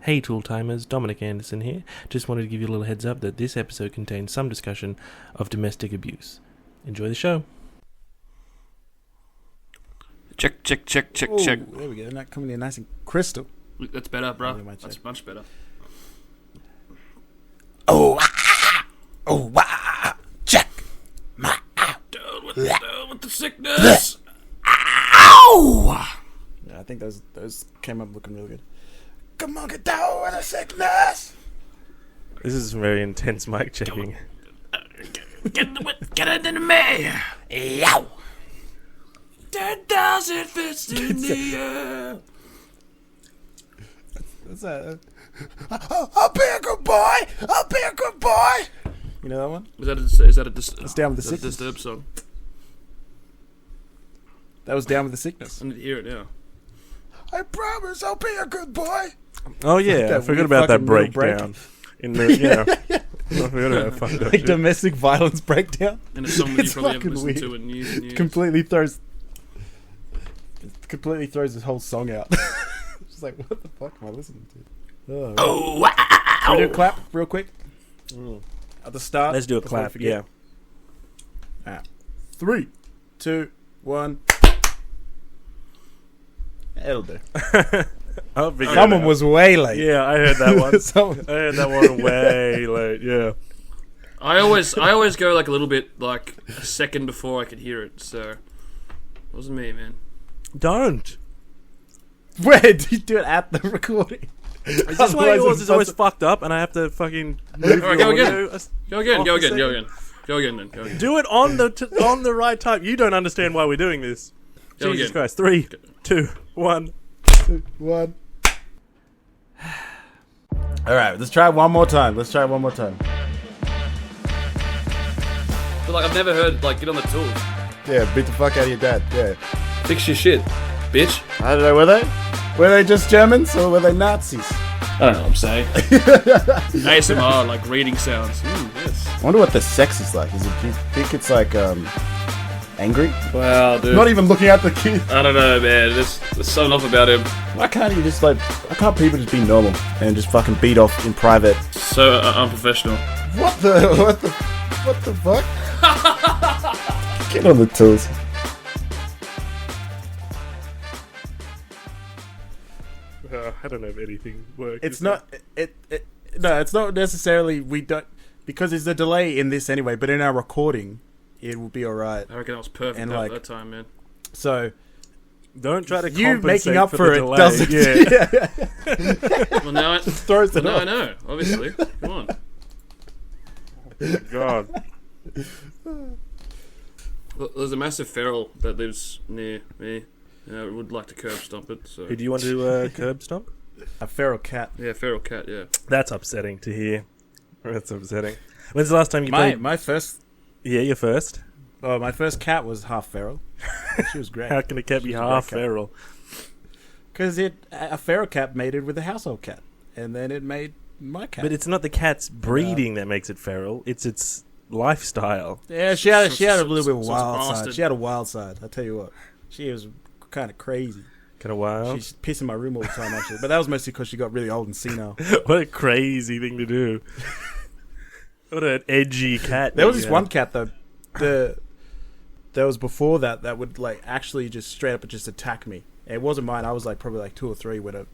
Hey Tool Timers, Dominic Anderson here. Just wanted to give you a little heads up that this episode contains some discussion of domestic abuse. Enjoy the show. Check. Ooh, there we go. Not coming in nice and crystal. That's better, bro. That's much better. Check my Down with the sickness. Ow! Yeah, I think those came up looking really good. Come on, get down with the sickness. This is some very intense mic checking. Get into me. Yow! 10,000 fists in the air. What's that? I'll be a good boy. I'll be a good boy. You know that one? It's Down with the Sickness. Disturbed song? That was Down with the Sickness. I need to hear it now. I promise I'll be a good boy. Oh yeah, I forgot about that breakdown. In the I forgot about fucking like domestic violence breakdown. And a song that you It's probably haven't fucking listened to weird. in years and years. Completely throws this whole song out. Just like, what the fuck am I listening to? Oh, wow. Can we do a clap real quick? At the start. Let's do a before I clap, forget? yeah. Alright. 3, 2, 1. It'll do. Someone was way late. Yeah, I heard that one. Someone- I heard that one way late, yeah. I always go like a little bit like a second before I could hear it, so it wasn't me, man. Don't. Where did you do it at the recording? Is this why yours is always fucked up and I have to fucking move Alright, your go audio again. Go again. Go again. Do it on the right time. You don't understand why we're doing this. Go Jesus again. Christ. 3, 2, 1. 2, 1. Alright, let's try it one more time. I feel like I've never heard like get on the tools. Yeah, beat the fuck out of your dad. Yeah. Fix your shit, bitch. I don't know, were they? Were they just Germans or were they Nazis? I don't know what I'm saying. ASMR, like reading sounds. Yes. I wonder what the sex is like. Do you think it's like, angry? Wow, dude. Not even looking at the kid. I don't know, man. There's something off about him. Why can't people just be normal and just fucking beat off in private? So unprofessional. What the fuck? Get on the tools. I don't know if anything works. It's not. No, it's not necessarily. We don't, because there's a delay in this anyway. But in our recording, it will be all right. I reckon that was perfect And, at like, that time, man. So Don't try to you compensate making up for the it delay. doesn't. Yeah. Well, now Throws it now off. I know. Obviously, come on. God. Well, there's a massive feral that lives near me. I would like to curb stomp it. So Who do you want to curb stomp? A feral cat. yeah, feral cat. Yeah. That's upsetting to hear. That's upsetting. When's the last time you played? My first. Yeah, your first. Oh, my first cat was half feral. She was great. How can a cat be She's a half great cat. feral? Because a feral cat mated with a household cat, and then it made my cat. But it's not the cat's breeding that makes it feral. It's its lifestyle. Yeah, she had a little bit of So wild it's side. bastard. She had a wild side. I tell you what, she was kind of crazy. Kind of wild. She's pissing my room all the time, actually. But that was mostly because she got really old and senile. What a crazy thing to do. What an edgy cat. There was you this have. one cat though. There was before that would like actually just straight up just attack me. It wasn't mine. I was like probably like 2 or 3 when it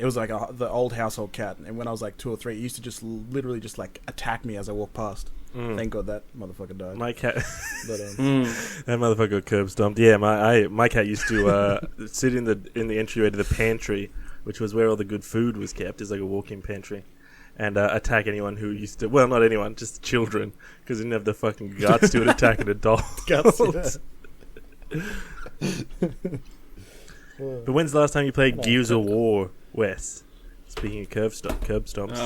was like the old household cat. And when I was like 2 or 3, it used to just literally just like attack me as I walked past. Thank God that motherfucker died. My cat. But, That motherfucker got curb stomped. Yeah, my cat used to sit in the entryway to the pantry, which was where all the good food was kept. It's like a walk-in pantry, and attack anyone who used to. Well, not anyone, just children, because they didn't have the fucking guts to attack an adult. guts, yeah. But when's the last time you played Gears of War, Wes? Speaking of curb stomps.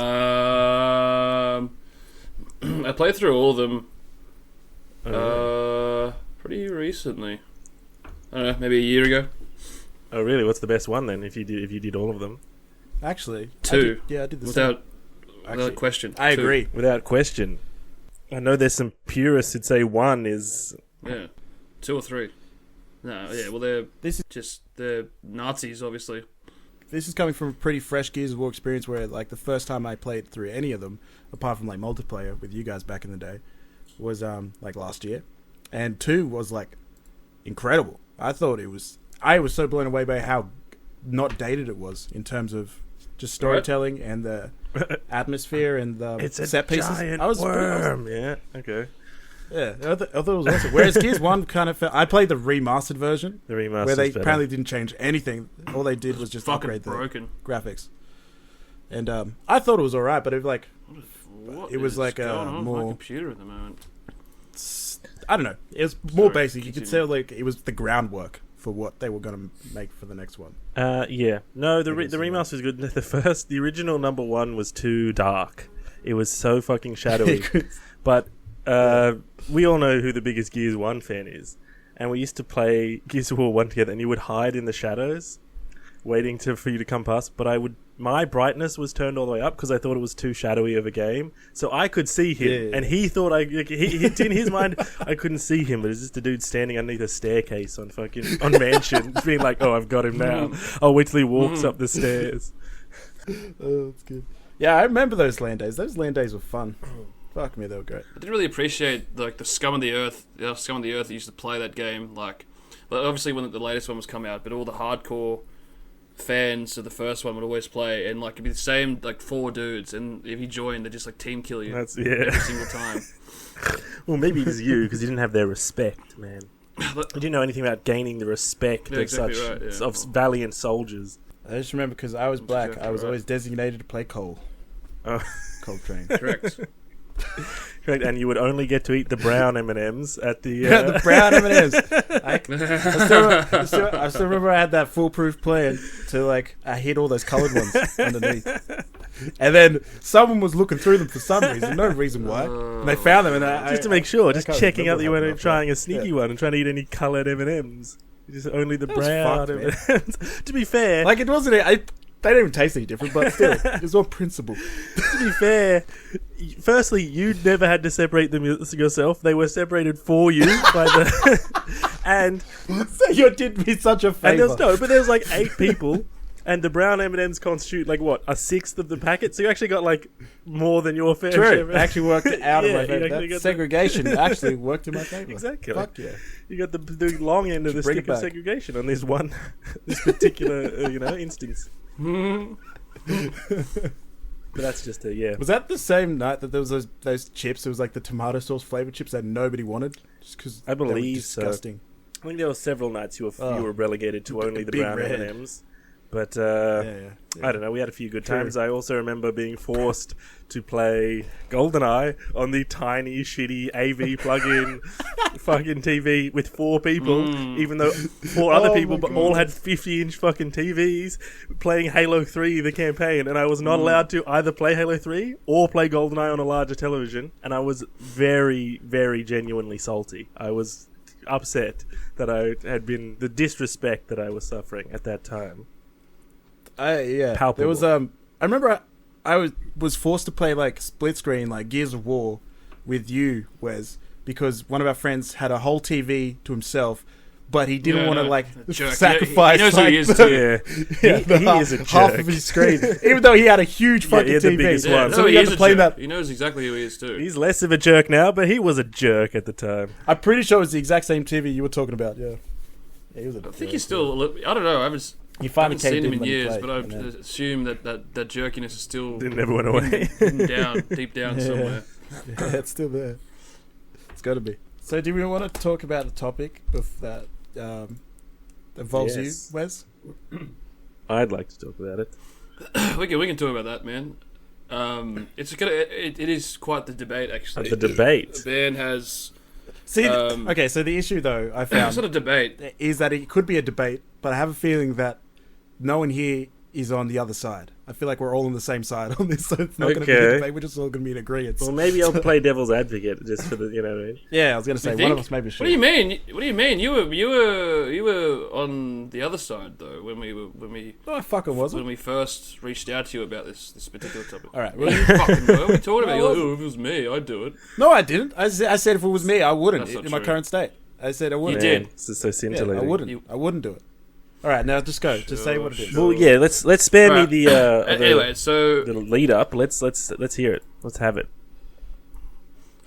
I played through all of them. Oh, Pretty recently. I don't know, maybe a year ago. Oh, really? What's the best one then? If you did all of them, Actually, 2. I did the same. Without question. I 2. agree. without question. I know there's some purists who'd say 1 is. Yeah, 2 or 3. No, yeah. Well, they're Nazis, obviously. this is coming from a pretty fresh Gears of War experience where, like, the first time I played through any of them, apart from, like, multiplayer with you guys back in the day, was, like, last year. And 2 was, like, incredible. I was so blown away by how not dated it was in terms of just storytelling and the atmosphere and the It's a set pieces. giant I was worm. Yeah. Okay. Yeah, I thought it was awesome. Whereas Gears 1 kind of felt... I played the remastered version. The remaster. Where they apparently didn't change anything. All they did was just fucking upgrade the broken graphics. And I thought it was alright, but it was What it was is like going on with my more... computer at the moment? I don't know. It was more Sorry, basic. You could say continue. like it was the groundwork for what they were going to make for the next one. Yeah. No, the I guess, remaster was good. The original number 1 was too dark. It was so fucking shadowy. But we all know who the biggest Gears 1 fan is. And we used to play Gears of War 1 together, and you would hide in the shadows, waiting for you to come past. But my brightness was turned all the way up because I thought it was too shadowy of a game. So I could see him, and he thought he in his mind I couldn't see him, but it's just a dude standing underneath a staircase on Mansion, being like, "Oh, I've got him now. I'll wait till he walks up the stairs." Oh, that's good. Yeah, I remember those LAN days. Those LAN days were fun. Fuck me, they were great. I didn't really appreciate like the scum of the earth. The scum of the earth that used to play that game. Like obviously when the latest one was come out, but all the hardcore fans of the first one would always play, and like it'd be the same like 4 dudes, and if you join, they just like team kill you every single time. Well, maybe it was you because you didn't have their respect, man. You didn't know anything about gaining the respect of such valiant soldiers. I just remember because I was black, exactly I was right. always designated to play Cole. Oh. Cole Train. Correct. Correct, and you would only get to eat the brown M&Ms at the... The brown M&Ms. I still remember I had that foolproof plan to, like, I hid all those coloured ones underneath. And then someone was looking through them for some reason, no reason why. And they found them, and just to make sure, just can't checking out remember that you how weren't that trying a sneaky one and trying to eat any coloured M&Ms. Just only the That was brown fucked, M&Ms. To be fair... Like, it wasn't... They don't even taste any different, but still, it was on principle. To be fair, firstly, you never had to separate them yourself. They were separated for you by the... and... So you did me such a favour. But there's like 8 people, and the brown M&Ms constitute, like, what, a sixth of the packet? So you actually got, like, more than your fair share. True. It actually worked out in my you favour. actually That got segregation actually worked in my favour. Exactly. Fuck yeah. You got the long end of the Bring it stick of back. segregation on this particular, instance. But that's just Was that the same night that there was those chips? It was like the tomato sauce flavored chips that nobody wanted, just because I believe they were so. disgusting. I think there were several nights you were relegated to only the Big brown red. M&Ms. But Yeah. I don't know, we had a few good True. times. I also remember being forced to play GoldenEye on the tiny, shitty AV plug-in fucking TV with 4 people, even though 4 other people but all had 50-inch fucking TVs playing Halo 3, the campaign, and I was not allowed to either play Halo 3 or play GoldenEye on a larger television, and I was very, very genuinely salty. I was upset that I had been... the disrespect that I was suffering at that time. Palpable. There was I remember I was forced to play like split screen like Gears of War with you, Wes, because one of our friends had a whole TV to himself, but he didn't want to like sacrifice. He knows like, who he is too. He is a jerk. half of his screen, even though he had a huge fucking he had the TV. biggest Yeah, one. no, So he he had is to a play jerk. that. He knows exactly who he is too. He's less of a jerk now, but he was a jerk at the time. I'm pretty sure it was the exact same TV you were talking about. Yeah, he was. I think he's still. I don't know. I haven't You finally seen came him in in when he years, played, but I and then- assume that jerkiness is still It never went away. deep down somewhere. Yeah, it's still there. It's got to be. So, do we want to talk about the topic of that involves Yes. you, Wes? I'd like to talk about it. we can talk about that, man. It is quite the debate actually. The debate. The band has. See, okay. So the issue, though, I It's not found a debate. is that it could be a debate, but I have a feeling that no one here is on the other side. I feel like we're all on the same side on this, so it's not going to be a Okay. debate. We're just all going to be in agreement. Well, maybe I'll play devil's advocate just for the, you know what I mean? Yeah, I was going to say You one think? of us maybe should. What do you mean? What do you mean? You were on the other side though when we Oh, I fucking wasn't. when we first reached out to you about this particular topic. All right. Well, you fucking were. We talked about No, I it. You're like, wasn't. oh, if it was me, I'd do it. No, I didn't. I said if it was me, I wouldn't That's not in my true. current state. I said I wouldn't. You did. Man, this is so Yeah, scintillating. I wouldn't. I wouldn't do it. All right, now just go. Just say what it is. Well, yeah. Let's spare Alright. me the Anyway, so the lead up. Let's hear it. Let's have it.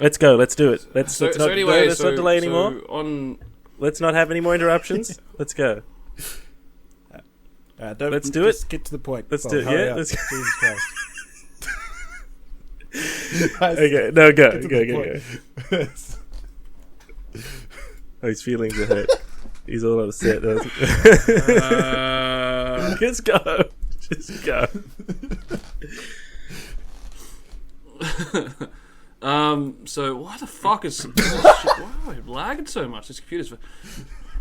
Let's go. Let's do it. Let's not delay anymore. Let's not have any more interruptions. Let's go. Let's do it. Get to the point. Let's do it. Yeah. Let's Jesus Christ. Okay. No, go. Oh, his feelings are hurt. He's all upset. Just go. Just go. So why the fuck is why am I lagging so much? This computer's.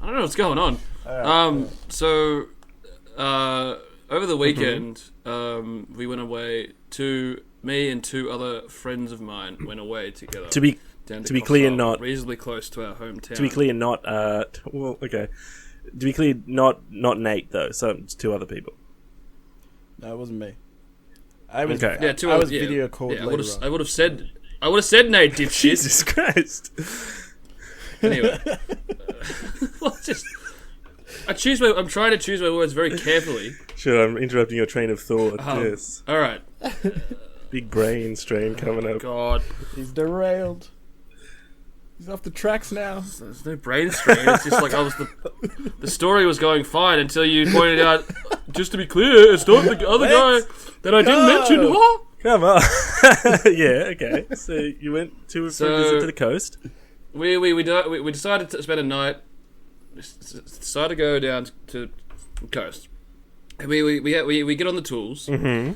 I don't know what's going on. So over the weekend, we went away me and two other friends of mine went away together. To be clear, not reasonably close to our hometown. To be clear, not well, okay. To be clear, not Nate though. So it's two other people. No, it wasn't me. I was okay. Yeah, I was video called. Yeah, I would have said Nate, dipshit. Jesus Christ. Anyway, I'm trying to choose my words very carefully. Sure, I'm interrupting your train of thought. Yes. All right. Big brain strain coming up. God, he's derailed. He's off the tracks now. There's no brain strain. It's just like the story was going fine until you pointed out. Just to be clear, it's not the other guy that I didn't mention. Huh? Come on. Yeah. Okay. So you went for a visit to the coast. We decided to spend a night. Decided to go down to the coast. And we get on the tools. Mm-hmm.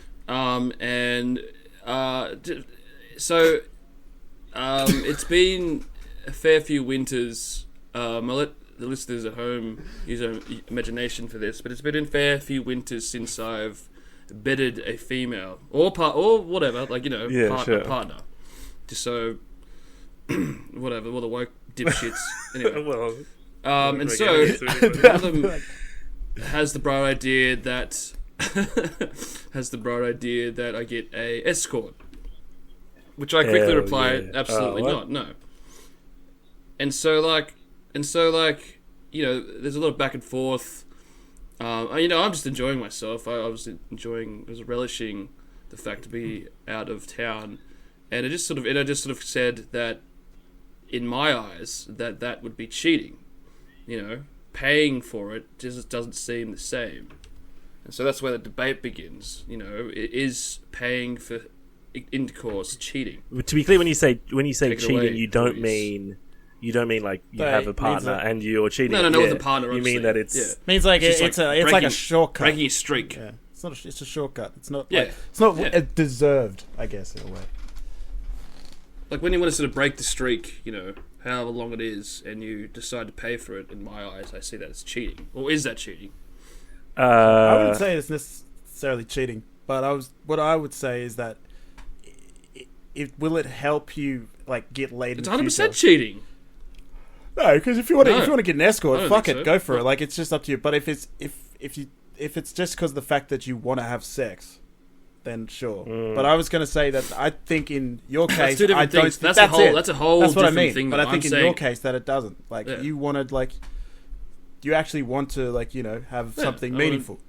It's been a fair few winters. I'll let the listeners at home use their imagination for this, but it's been a fair few winters since I've bedded a female or whatever, like partner. Just so whatever, all the woke dipshits. Anyway, and so one of them has the bright idea that I get a escort, which I quickly replied, absolutely not, no. And so there's a lot of back and forth. I'm just enjoying myself. I was relishing the fact to be out of town, and I just sort of said that in my eyes that would be cheating. Paying for it just doesn't seem the same. And so that's where the debate begins. Is paying for intercourse cheating? To be clear, when you say cheating, you don't mean like you have a partner and you're cheating. No, with a partner. You mean that it's means like it's like a shortcut, breaking a streak. Yeah, it's a shortcut. It's not. Yeah, it's not deserved, I guess, in a way. Like when you want to sort of break the streak, however long it is, and you decide to pay for it. In my eyes, I see that as cheating. Or is that cheating? I wouldn't say it's necessarily cheating, but what I would say is that will it help you like get laid? It's 100% cheating. No, because if you want to get an escort, fuck it, go for it. No. Like it's just up to you. But if it's just because of the fact that you want to have sex, then sure. But I was going to say that I think in your case, I don't think that's it. That's a whole that's what I different mean. thing. But I think in your case that it doesn't. Like you wanted, like you actually want to, like have something meaningful.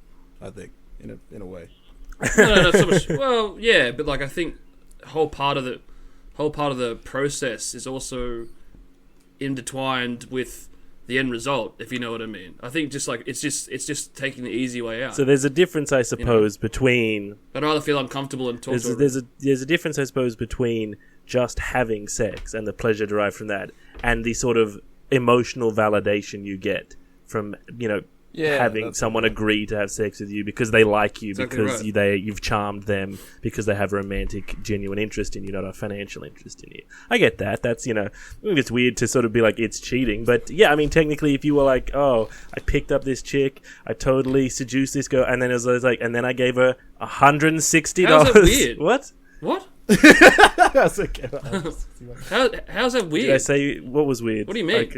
I think in a way. No, so much. Well, yeah, but like I think the whole part of the process is also intertwined with the end result, if you know what I mean. I think just like it's just taking the easy way out. So there's a difference, I suppose, between. I'd rather feel uncomfortable and talk. There's a difference, I suppose, between just having sex and the pleasure derived from that, and the sort of emotional validation you get from having someone agree to have sex with you because they like you, exactly because right. you've charmed them, because they have a romantic, genuine interest in you, not a financial interest in you. I get that. That's, I think it's weird to sort of be like, it's cheating. But yeah, I mean, technically, if you were like, oh, I picked up this chick, I totally seduced this girl, and then it was like, and then I gave her $160. How's that weird? What? That's okay. How's that weird? Did I say what was weird? What do you mean?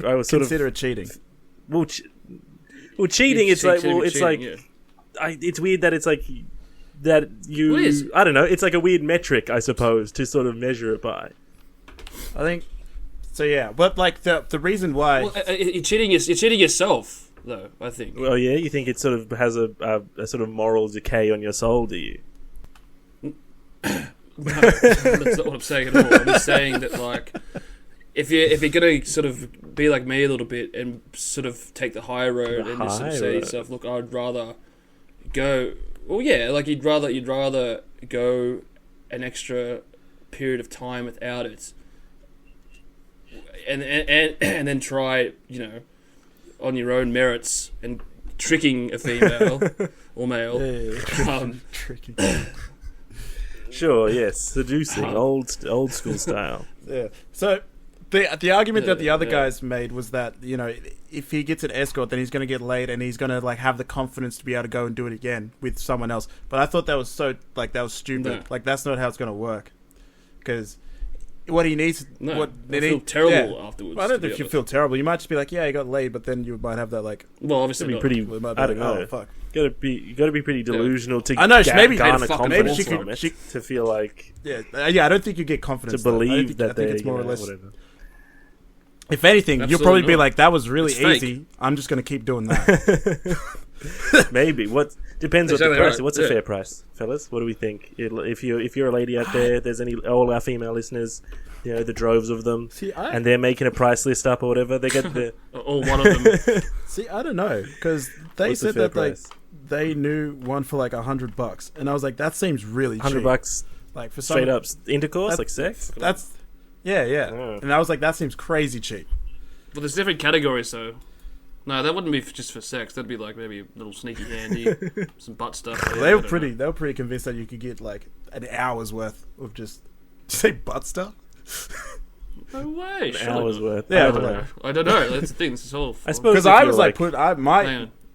I was consider it cheating. Well, cheating. It's like, cheating, like, yeah. It's weird that it's like that you. What is it? I don't know. It's like a weird metric, I suppose, to sort of measure it by. I think so. Yeah, but like the reason why you're cheating yourself. though. I think. Well, yeah, you think it sort of has a sort of moral decay on your soul, do you? No, that's not what I'm saying at all. I'm just saying that, like, if you're gonna sort of be like me a little bit and sort of take the high road and just sort of say to yourself, look, I'd rather go. Well, yeah, like you'd rather go an extra period of time without it, and then try, you know, on your own merits and tricking a female or male. Tricky. Sure, yes, seducing, old school style. Yeah. So the argument that the other guys made was that, you know, if he gets an escort, then he's going to get laid and he's going to like have the confidence to be able to go and do it again with someone else. But I thought that was that was stupid. No. Like that's not how it's going to work. Because what he needs, I feel terrible afterwards. Well, I don't think you feel terrible. You might just be like, yeah, I got laid, but then you might have that like. Well, obviously, be pretty. It might be I don't like, know. oh fuck. You got to be pretty delusional to. I know. Maybe garner fucking confidence maybe from it to feel like Yeah. I don't think you get confidence to believe I that think they. it's more or less. Whatever. If anything, you'll probably be like, "That was really It's fake. easy. I'm just going to keep doing that." Maybe. What depends on the Exactly price. right. What's a fair price, fellas? What do we think? If you're a lady out there, there's all our female listeners, you know, the droves of them, and they're making a price list up or whatever. They get the all one of them. See, I don't know, because they What's the said fair that like price? they knew one for like $100, and I was like, that seems really cheap. $100 like for straight some, up intercourse, like sex. That's yeah. Oh. And I was like, that seems crazy cheap. Well, there's different categories, though. No, that wouldn't be just for sex. That'd be like maybe a little sneaky handy, some butt stuff. They were pretty convinced that you could get like an hour's worth of just did you say butt stuff. No way. An hour's worth. Yeah, I don't know. I don't know. That's the thing. This is all. I suppose Because if I you're was like,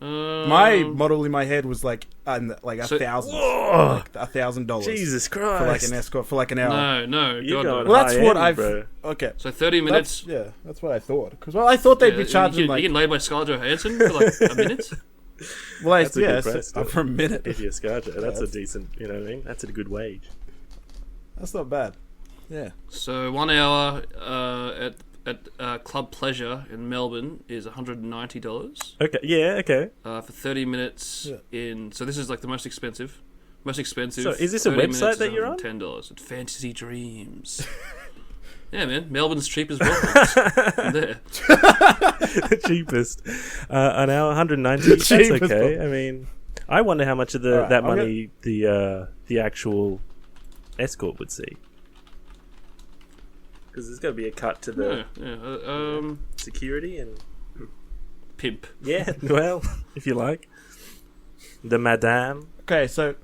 my model in my head was like So- $1,000, like $1,000 Jesus Christ! for like an escort for like an hour. No. You're God, going no. Well, that's high what end, I've bro. okay. So 30 minutes. That's what I thought. Because I thought they'd be Yeah, charging you like getting laid by Scarlett Johansson for like a minute. well, That's a good price, though. for a minute. If you're Scarjo, that's a that's- decent. You know what I mean? That's a good wage. That's not bad. Yeah. So 1 hour at Club Pleasure in Melbourne is $190. Okay. Yeah. Okay. For 30 minutes So this is like the most expensive. Most expensive. So is this a 30 website minutes that is you're on? $10 at Fantasy Dreams. Yeah, man. Melbourne's cheap as well. I'm there. The cheapest. An hour, 190. That's Cheapest okay. one. I mean, I wonder how much of Alright, that I'm money the actual escort would see. Because there's got to be a cut to the security and Pimp. yeah. Well, if you like, the madame. Okay, so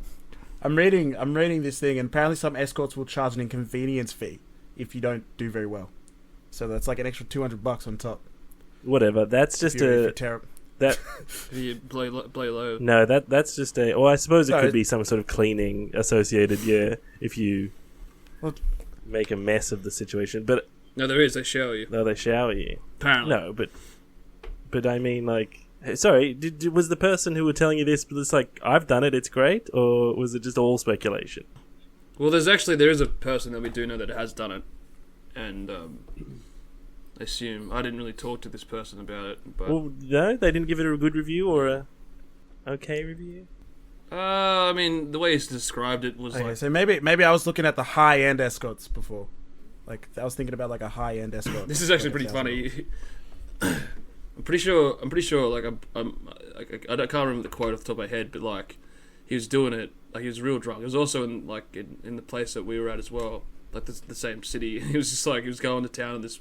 I'm reading this thing, and apparently some escorts will charge an inconvenience fee if you don't do very well. So that's like an extra $200 on top. Whatever. That's just If you're a terrible. that. You play low. No, that's just a. Well, I suppose it No, could be some sort of cleaning associated. Yeah, if you Well- make a mess of the situation, but No, there is. They shower you. no, they shower you. Apparently. No, but I mean, like, sorry, was the person who were telling you this? It's like I've done it. It's great, or was it just all speculation? Well, there is a person that we do know that has done it, and I assume I didn't really talk to this person about it, but Well, no, they didn't give it a good review or a okay review. I mean, the way he's described it was Okay, like so maybe I was looking at the high end escorts before. Like I was thinking about like a high end escort. this is actually pretty funny. I'm pretty sure. Like I can't remember the quote off the top of my head, but like he was doing it. Like he was real drunk. He was also in the place that we were at as well, like the same city. He was just like he was going to town and this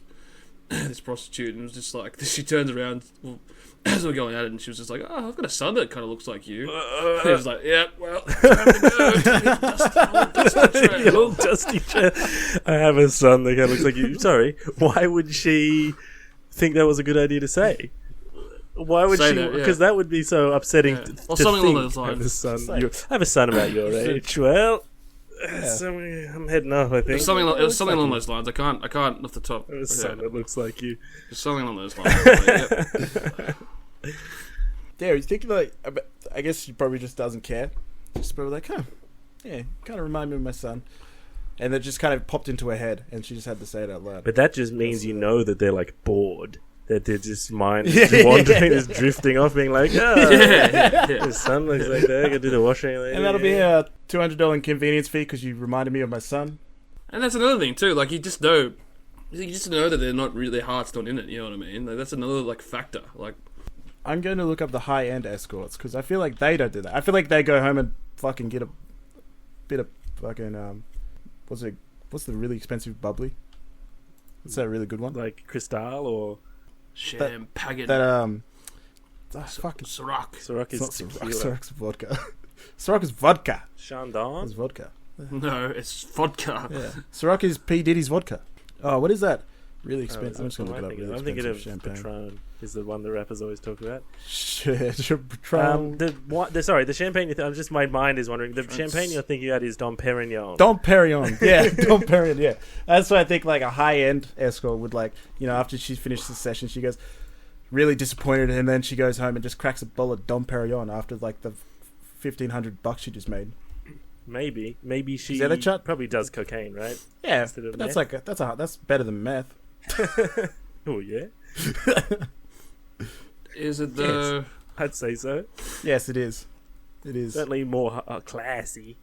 prostitute, and it was just like she turns around as we're going at it, and she was just like, "Oh, I've got a son that kind of looks like you." And he was like, "Yeah, well, time to go. You little dusty chair. I have a son that kind of looks like you. Sorry, why would she think that was a good idea to say? Why would Say she? that, yeah. Because that would be so upsetting Yeah. to Or something along think. those lines. I have a son. It's like- I have a son about your age. Well, so I'm heading off. I It think. was something along those lines. I can't off the top. I have a son that looks like you. Just something along those lines. Like, yeah. Yeah, he's thinking like I guess she probably just doesn't care. Just probably like, huh, yeah, kind of remind me of my son. And it just kind of popped into her head, and she just had to say it out loud. But that just means you know that they're like bored. That they're just wandering, just drifting off, being like, the son looks like that. I could do the washing later. And that'll be a $200 inconvenience fee because you reminded me of my son. And that's another thing too. Like you just know that they're not really, their heart's not in it. You know what I mean? Like, that's another like factor. Like I'm going to look up the high-end escorts because I feel like they don't do that. I feel like they go home and fucking get a bit of fucking what's the really expensive bubbly? What's that really good one? Like Cristal or Champagne. Fucking Ciroc. Ciroc is tequila. Ciroc's vodka. Ciroc is vodka. Chandon? It's vodka. No, it's vodka. Yeah. Ciroc is P. Diddy's vodka. Oh, what is that? Really expensive. I'm just going to look it up. Really I'm thinking of champagne. Patron is the one the rappers always talk about. Patron. The champagne. My mind is wondering. The champagne you're thinking about is Dom Perignon. Dom Perignon. Yeah, Dom Perignon. Yeah, that's why I think like a high-end escort would like, after she's finished the session, she goes really disappointed, and then she goes home and just cracks a bowl of Dom Perignon after like the $1,500 she just made. Maybe she Is that a chat? probably does cocaine, right? Yeah, Instead of but meth. that's better than meth. Oh yeah, Is it the? I'd say so. Yes, it is. It is. Certainly more classy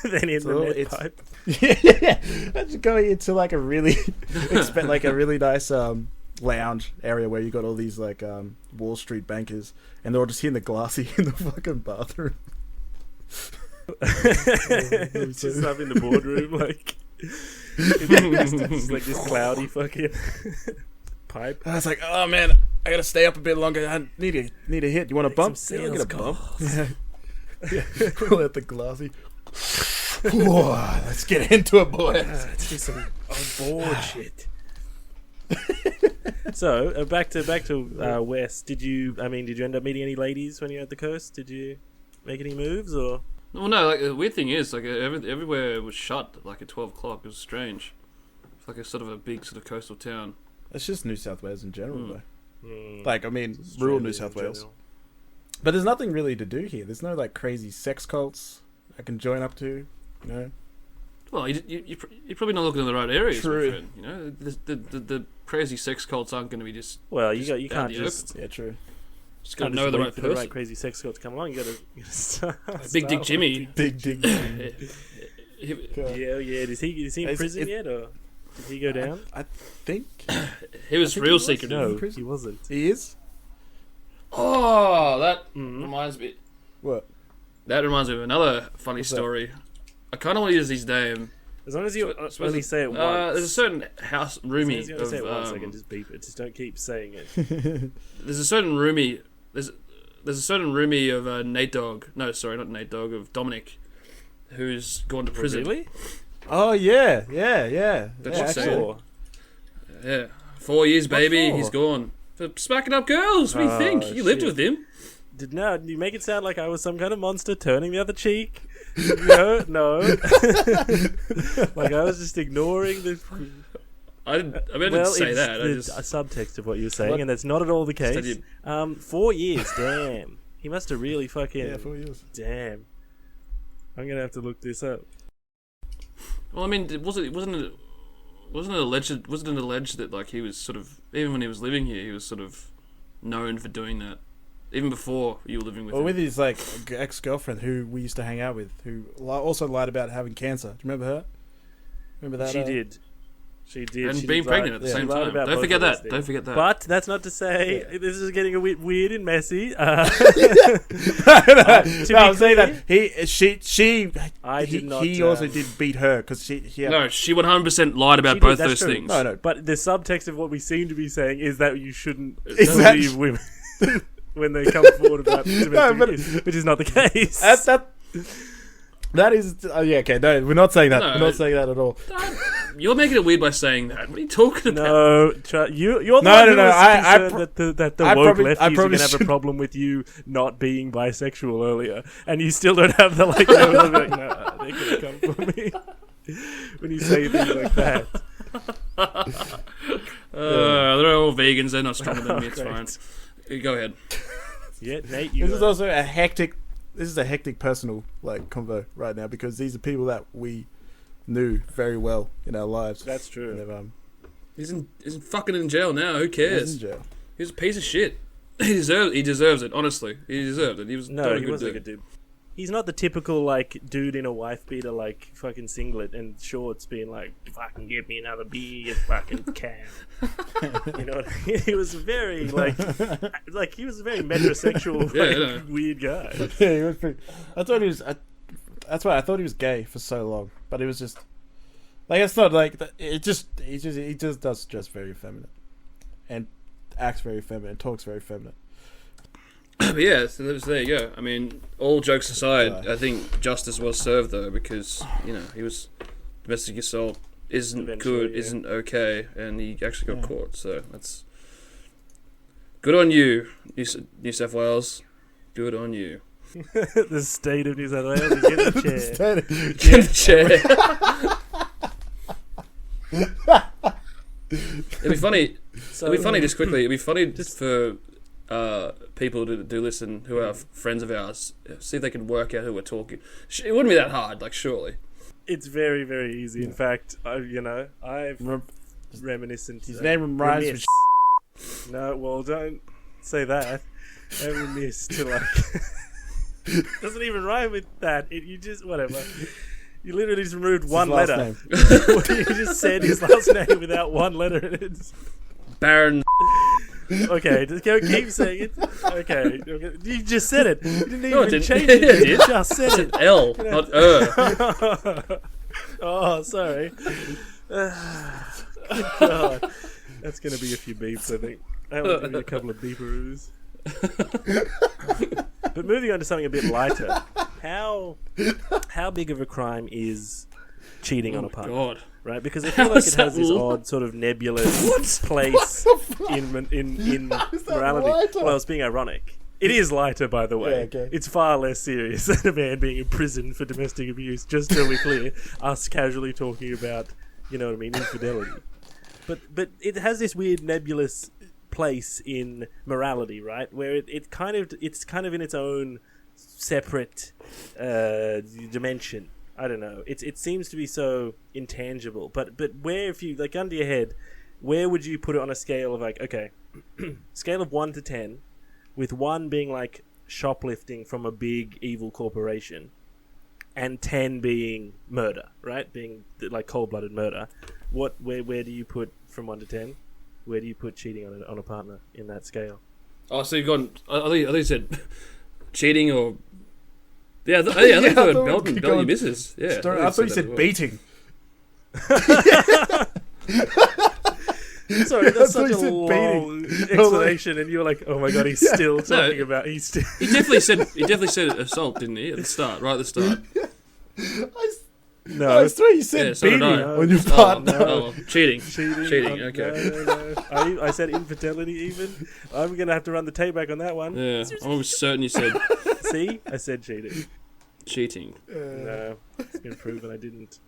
than in the meth pipe. Yeah. Imagine going into like a really like a really nice lounge area where you got all these like Wall Street bankers, and they're all just hitting the glassy in the fucking bathroom. Just up in the boardroom, like it's like this cloudy fucking pipe. I was like, oh man, I gotta stay up a bit longer. I need a hit. You want a bump? Some Yeah, I'll get a bump. sales Yeah. Pull out the glassy. Whoa, let's get into it, boys. Let's do some on board shit. So back to West. Did you end up meeting any ladies when you were at the coast? Did you make any moves or? Well, no. Like the weird thing is, like everywhere was shut. Like at 12 o'clock, it was strange. It's like a sort of a big sort of coastal town. It's just New South Wales in general, though. Mm. Like, I mean, rural New South Wales. But there's nothing really to do here. There's no like crazy sex cults I can join up to. Well, you're probably not looking in the right areas, True. my friend. The crazy sex cults aren't going to be just. Well, just you can't just Yeah, true. Just can't got to know the wait right for person. the right crazy sex girl to come along. You gotta start. Big Dick Jimmy. Big dig. Yeah. Is he in prison yet, or did he go down? I think He was real secretive. No, prison. he wasn't. he is. Oh, that Mhm. reminds me. What? That reminds me of another funny What's that? story. I kind of want to use his name. As long as you only say it once. There's a certain house roomie. As long as you only say it once, I of, can just beep it. Just don't keep saying it. there's a certain roomie. There's a certain roomie of Nate Dogg. No, sorry, not Nate Dogg. Of Dominic, who's gone to prison. Really? Oh yeah. That's Yeah, just actually. saying. Yeah, 4 years, baby. for? He's gone for smacking up girls. What do you think? You lived shit. with him. Did you make it sound like I was some kind of monster turning the other cheek? No. Like I was just ignoring the. I didn't say it's that. I the just subtext of what you're saying, What? and that's not at all the case. Studied- 4 years, damn. He must have really fucking. Yeah, 4 years. Damn. I'm gonna have to look this up. Well, I mean, wasn't it alleged that like he was sort of, even when he was living here, he was sort of known for doing that, even before you were living with Or him. with his like ex-girlfriend who we used to hang out with, who also lied about having cancer. Do you remember her? Remember that? She did. And She being did pregnant lie- at the she same lied time. about Don't both forget of those that. things. Don't forget that. But that's not to say this is getting a bit weird and messy. No, to be I'm saying clear, that I did not. he also did beat her because she had, No, she 100% lied about She did, both that's those true. things. no. But the subtext of what we seem to be saying is that you shouldn't Is that- believe women when they come forward about domestic but- abuse, which is not the case. That is yeah, okay. No, we're not saying that. No. We're not saying that at all. You're making it weird by saying that. What are you talking about? No, you're the No, one no, who no, was I concerned that the I woke probably- lefties I are going probably to have a should- problem with you not being bisexual earlier, and you still don't have the like. They're like, no, they're going to come for me when you say things like that. They're all vegans. They're not stronger than me. It's Great. fine. Go ahead. Yeah, Nate, you. This is also a hectic. This is a hectic personal like convo right now because these are people that we knew very well in our lives. That's true. And He's fucking in jail now. Who He's cares? in jail. He's a piece of shit. He deserves it. Honestly, he deserved it. He was No, not a he good was a dude. good dude. He's not the typical like dude in a wife beater, like fucking singlet and shorts, being like, "Fucking give me another beer, you fucking can." You know what I mean? He was very like he was a very metrosexual, weird guy. Yeah, he was pretty. I thought he was. That's why I thought he was gay for so long, but it was just like it's not like it. He just does just very feminine, and acts very feminine, talks very feminine. But yeah, so there you go. I mean, all jokes aside, I think justice was served though, because he was domestic assault isn't Eventually, good, isn't okay, and he actually got caught. So that's good on you, New South Wales. Good on you. The state of New South Wales is in the chair. Get the chair. It'd be funny. It'd be funny just quickly. It'd be funny just for people to do listen who are friends of ours. See if they can work out who we're talking. It wouldn't be that hard, like surely. It's very, very easy. In fact, I've reminiscent. His name rhymes with. No, well, don't say that. I remiss to like. Doesn't even rhyme with that. You just whatever. You literally just removed one letter. You just said his last name without one letter in it. Baron. Okay, just keep saying it. Okay, you just said it. You didn't even No, I didn't. change it. I did. You just said it. L, not Oh, sorry. God, that's going to be a few beeps, I think. That will give me a couple of beeperoos. But moving on to something a bit lighter, how big of a crime is cheating on a partner? God. Right, because I feel like it has this odd sort of nebulous place in morality. Well, I was being ironic. It is lighter, by the way. Yeah, okay. It's far less serious than a man being in prison for domestic abuse. Just so we're clear, us casually talking about, you know what I mean, infidelity. But it has this weird nebulous place in morality, right? Where it's kind of in its own separate dimension. I don't know. It seems to be so intangible. But where, if you like under your head, where would you put it on a scale of like, okay, scale of 1 to 10, with 1 being like shoplifting from a big evil corporation, and 10 being murder, right? Being like cold-blooded murder. Where do you put from 1 to 10? Where do you put cheating on a partner in that scale? Oh, so you've gone. I think you said cheating or. Yeah, I think you heard belting your missus. Yeah, I thought you said beating. Sorry, that's such a long explanation, and you were like, "Oh my god, he's still talking about." He definitely said assault, didn't he? At the start, right at the start. No, I swear you said beating on your partner. Oh, cheating. Okay. No. I said infidelity. Even I'm gonna have to run the tape back on that one. Yeah, I was certain you said. See, I said cheating. Cheating. No, it's been proven I didn't.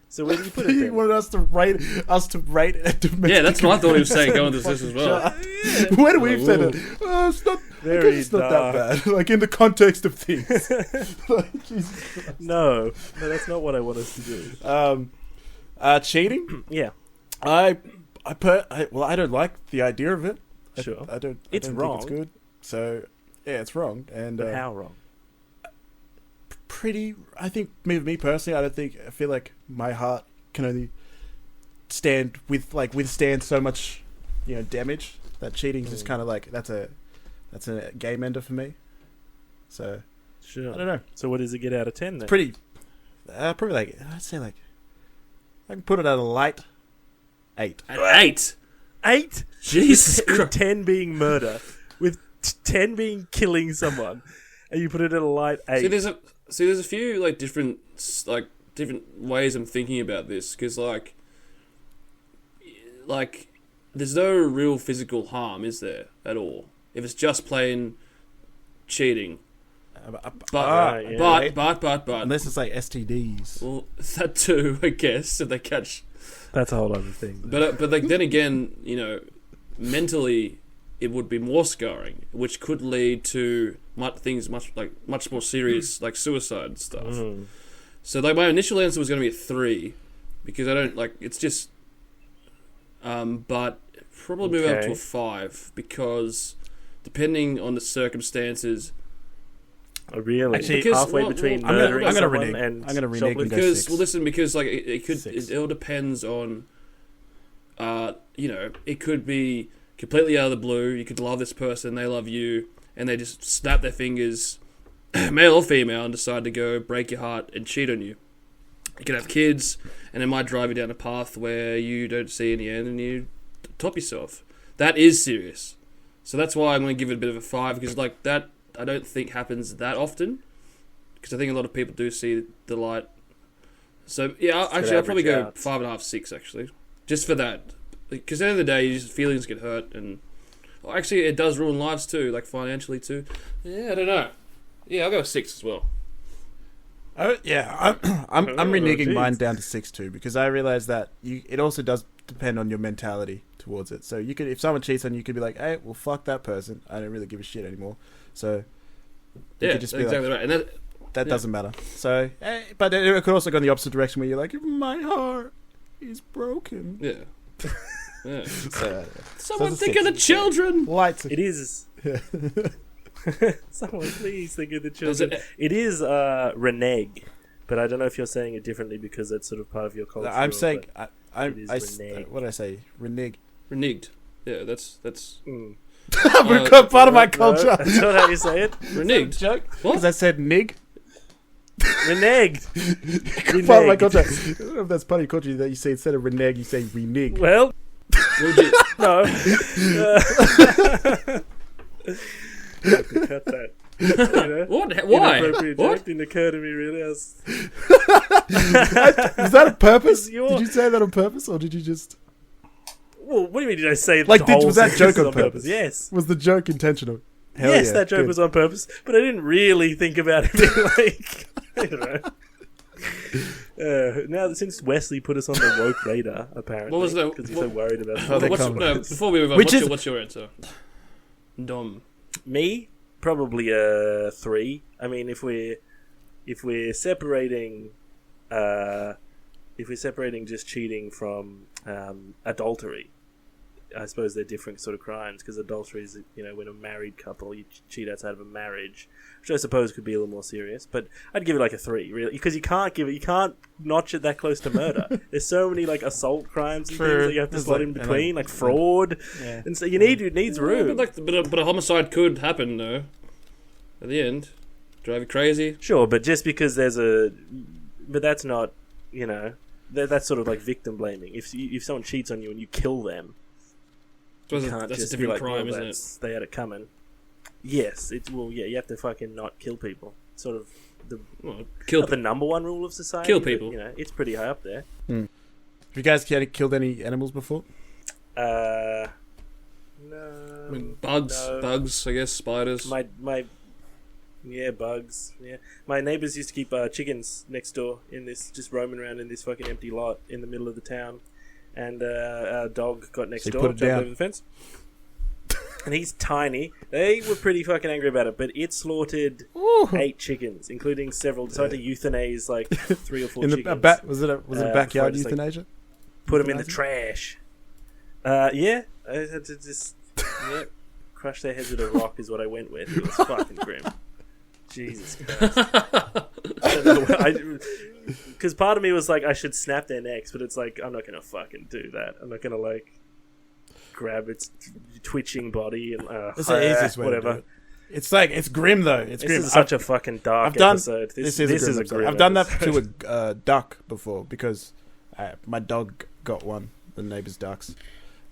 So where do you put it? He Then? wanted us to rate it. Yeah, that's what I thought he was saying going to this as well. Where do we say that? It's not. It's not that bad. Like in the context of things. Like, Jesus Christ. No, that's not what I want us to do. Cheating? Yeah. I don't like the idea of it. Sure. I don't It's wrong. think it's good. So yeah, it's wrong. And But how wrong? I think me personally, I feel like my heart can only withstand so much, damage. That cheating's just kind of like that's a game ender for me. So Sure. I don't know. So what does it get out of 10 then? Pretty, probably like I'd say like I can put it at a light 8. At 8. 8? Jesus with Christ. 10 being murder, with 10 being killing someone, and you put it at a light 8. There's a few different ways I'm thinking about this, because there's no real physical harm, is there, at all? If it's just plain cheating. But Unless it's like STDs. Well, that too, I guess, if they catch. That's a whole other thing. But then again, mentally, it would be more scarring, which could lead to things much more serious, like suicide stuff. Mm. So my initial answer was going to be a 3, because I don't it's just But probably move up to Okay. a 5 because depending on the circumstances. Oh, really? Actually, Because, halfway well, between I'm murdering gonna someone renege. and I'm gonna renege and shoplifting? go Because 6. well, listen, because like it could, 6. it all depends on, it could be completely out of the blue. You could love this person, they love you, and they just snap their fingers, male or female, and decide to go break your heart and cheat on you. You could have kids, and it might drive you down a path where you don't see in the end, and you top yourself. That is serious. So that's why I'm going to give it a bit of a 5 because like that I don't think happens that often. Because I think a lot of people do see the light. So, yeah, actually, I'll probably go 5.5, 6, actually. Just for that. Because at the end of the day, your feelings get hurt. And well, actually, it does ruin lives too, like financially too. Yeah, I don't know. Yeah, I'll go 6 as well. I'm reneging geez. mine down to 6 too because I realize that it also does depend on your mentality towards it. So you could, if someone cheats on you, you could be like, hey, well, fuck that person. I don't really give a shit anymore. So you Yeah, could that's just be exactly right. And that yeah. doesn't matter. So, but it could also go in the opposite direction where you're like, my heart is broken. yeah. Yeah. So, Someone it's a think of the 6. children! Lights. It is. Someone please think of the Does children. It is renege, but I don't know if you're saying it differently because that's sort of part of your culture. I'm saying, it is renege. what did I say? Renege. Reneged. Yeah, that's... Mm. I've got part of my No, culture. that's not how you say it. reneged. Joke? What? Because I said nig. Reneged. Part of my Reneged. culture. I don't know if that's part of your culture that you say instead of renege, you say renege. Well, Would you- no. I could cut that. You know? What? Why? Inappropriate What? joke didn't occur to me really. Was that on purpose? Your- Did you say that on purpose, or did you just... Well, what do you mean? Did I say Like, the whole was that sentence joke on on purpose? Yes. Was the joke intentional? Hell Yes, yeah, that joke good. was on purpose, but I didn't really think about it being like, I don't know. Now, since Wesley put us on the woke radar, apparently, What was the- because he's so worried about Oh, they What's, come. no, before we move on, Which what's your answer? Dom. me, probably a 3. I mean, if we're separating, just cheating from adultery, I suppose they're different sort of crimes because adultery is, when a married couple you cheat outside of a marriage, which I suppose could be a little more serious. But I'd give it like a 3, really, because you can't notch it that close to murder. There's so many like assault crimes and things that you have to There's slot like- in between, like fraud, Yeah. and so it needs Yeah, room. but a homicide could happen though. At the end, drive you crazy. Sure, but just because but that's not, that's sort of like victim blaming. If someone cheats on you and you kill them, you can't That's a just be different like, crime, well, isn't it? they had it coming. Yes, you have to fucking not kill people. Sort of Well, kill not the number one rule of society. Kill but, people. It's pretty high up there. Have you guys killed any animals before? No. I mean, bugs, I guess, spiders. Bugs. Yeah, my neighbors used to keep chickens next door just roaming around in this fucking empty lot in the middle of the town, and our dog got next So you door, put it jumped down. over the fence, and he's tiny. They were pretty fucking angry about it, but it slaughtered 8 chickens, including several. Decided to euthanize like 3 or 4 In chickens. was it a before backyard I just, euthanasia? Put them in the Euthanize trash. Yeah, I had to just crush their heads with a rock is what I went with. It was fucking grim. Jesus Christ. Because part of me was like, I should snap their necks, but it's like, I'm not going to fucking do that. I'm not going to, like, grab its twitching body and That's the easiest way whatever. to do it. It's like, it's grim though. It's This grim. is such a fucking dark I've done- episode. This is a grim episode. grim I've done that episode. to a duck before because my dog got one, the neighbor's ducks,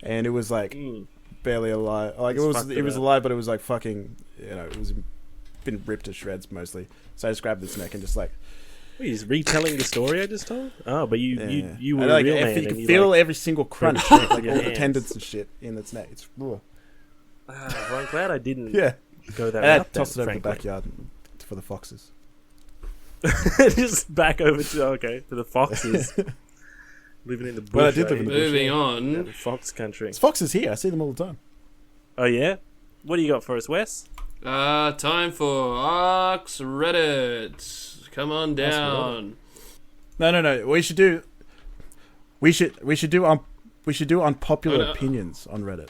and it was like barely alive. Like Just it fucked was it up. alive, but it was like fucking, it was been ripped to shreds mostly. So I just grabbed its neck and just like, He's retelling the story I just told? Oh, but you were and, a like, real if man. you and can you, feel like, every single crunch, with like your all the hands. tendons and shit in its neck. It's well, I'm glad I didn't yeah. go that And I route. tossed it over the frankly. backyard for the foxes. Just back over to the foxes. Living in the bush. Well, I did live in the bush. Moving on. Yeah, the fox country. It's foxes here. I see them all the time. Oh yeah? What do you got for us, Wes? Time for Ox Reddit. Come on down. No. We should do we should do unpopular Oh, no. opinions on Reddit,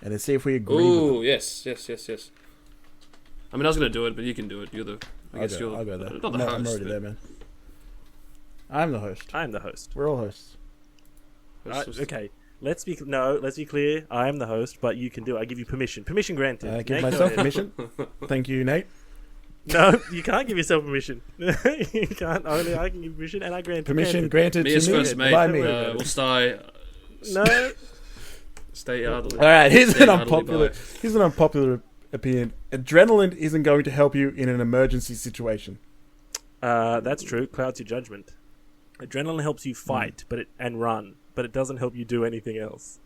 and then see if we agree with Ooh, them. yes. I mean, I was gonna do it, but you can do it. I'll go there. Not the No, host. I'm already but- there, man. I'm the host. I'm the host. We're all hosts. Okay. Let's be clear. I am the host, but you can do it. I give you permission. Permission granted. I give Nate, go myself ahead. permission. Thank you, Nate. No, you can't give yourself permission. You can't. Only I can give permission, and I grant Permission granted. granted Me to as me first mate. by me. We'll stay. No. Stay idly. All right, here's Stay an idly unpopular opinion. Adrenaline isn't going to help you in an emergency situation. That's true. Clouds your judgment. Adrenaline helps you fight, and run, but it doesn't help you do anything else.